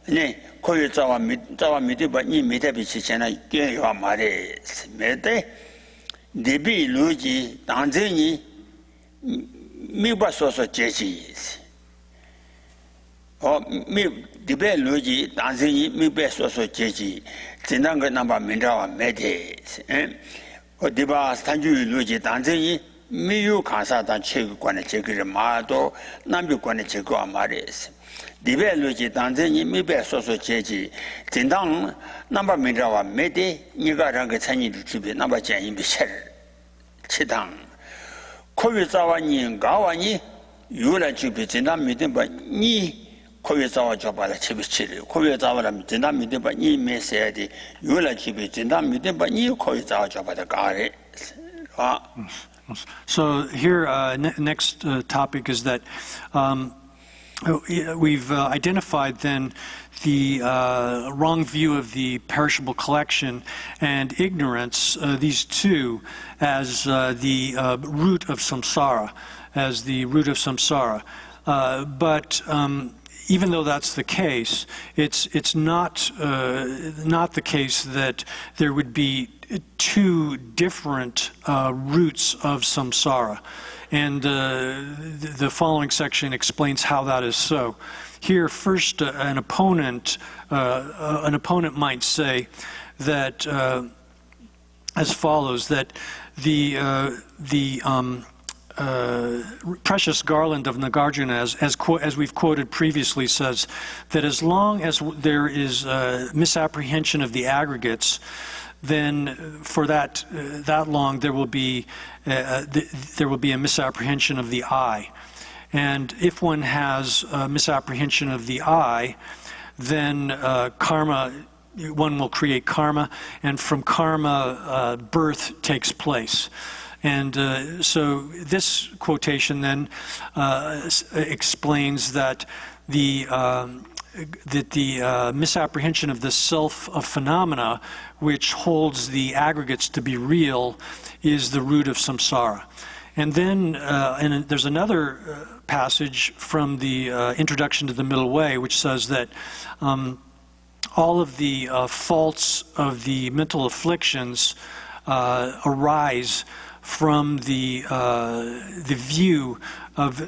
네 거기 자와 밑에 봐니 밑에 비치잖아 이게요 말에 메데 데비 루지 당전이 미바소서 제지 미 디베 로지 단생이 미베 소소 제지 진단 거 남바 민자와 메데 디바 산주 로지 단생이 미유 가사단 체육관의 제기를 마도 남비관의 제거와 말이스 디베 로지 단생이 미베 소소 제지 진단 남바 민자와 메데 니가랑 그 찬이를 주비 남바 제인비 셀 치당 코비자와니 가와니 유라 주비 진단 믿음 바니 kowe zawa jobala chibichiri kowe zawa midina midba ni mesedi yula chibi jinda midba ni kowe zawa jobala gare. So here next topic is that we've identified then the wrong view of the perishable collection and ignorance, these two, as the root of samsara, but even though that's the case, it's not the case that there would be two different roots of samsara, and the following section explains how that is so. Here, first, an opponent might say that as follows: that the precious garland of Nagarjuna, as we've quoted previously, says that as long as there is misapprehension of the aggregates, then for that long there will be a misapprehension of the I, and if one has a misapprehension of the I, then karma. One will create karma, and from karma, birth takes place. And so this quotation then explains that the misapprehension of the self of phenomena, which holds the aggregates to be real, is the root of samsara. And then and there's another passage from the Introduction to the Middle Way, which says that all of the faults of the mental afflictions arise from the view of,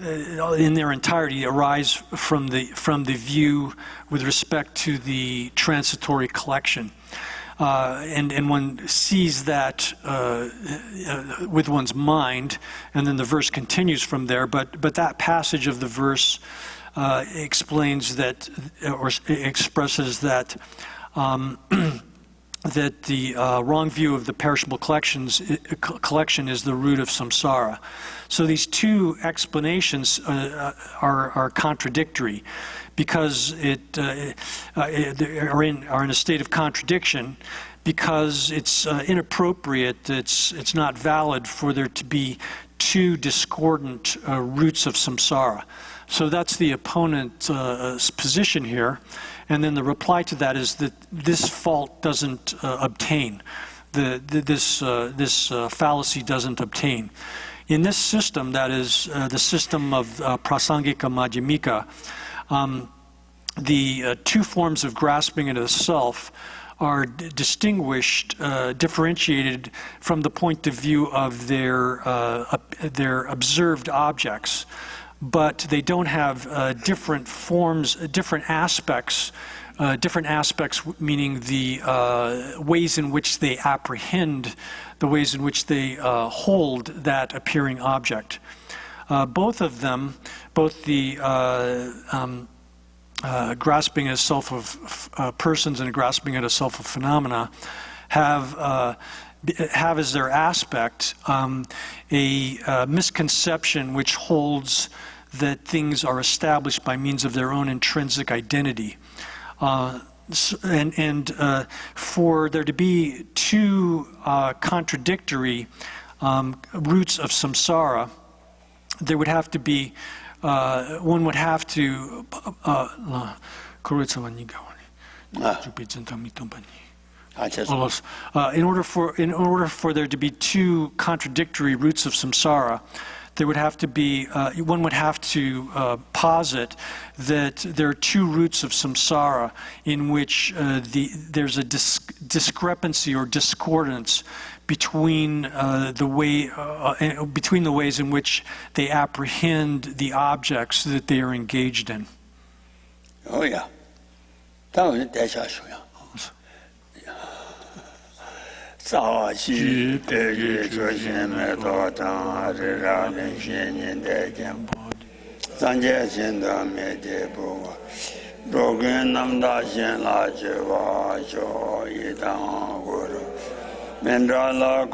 in their entirety, arise from the view with respect to the transitory collection, and one sees that with one's mind, and then the verse continues from there. But that passage of the verse explains that, or expresses that. That the wrong view of the perishable collection is the root of samsara. So these two explanations are contradictory, because are in a state of contradiction, because it's inappropriate, it's not valid for there to be two discordant roots of samsara. So that's the opponent's position here. And then the reply to that is that this fault doesn't obtain. This fallacy doesn't obtain. In this system, that is the system of Prasangika Madhyamika, the two forms of grasping into the self are distinguished, differentiated from the point of view of their observed objects, but they don't have different forms, different aspects, meaning the ways in which they apprehend, the ways in which they hold that appearing object. Both of them, both the grasping as self of persons and grasping at a self of phenomena, have as their aspect a misconception which holds that things are established by means of their own intrinsic identity. For there to be two contradictory roots of samsara, there would have to be, one would have to, in order for there to be two contradictory roots of samsara, there would have to be, one would have to posit that there are two roots of samsara in which there's a discrepancy or discordance between between the ways in which they apprehend the objects that they are engaged in. Oh yeah. Sa shi te ji chu xin me to tang ri ra len xin yin de jian bu san jie xin de me de bu ro gen nam da xin la ji wa jo yi dang gu ru men ra la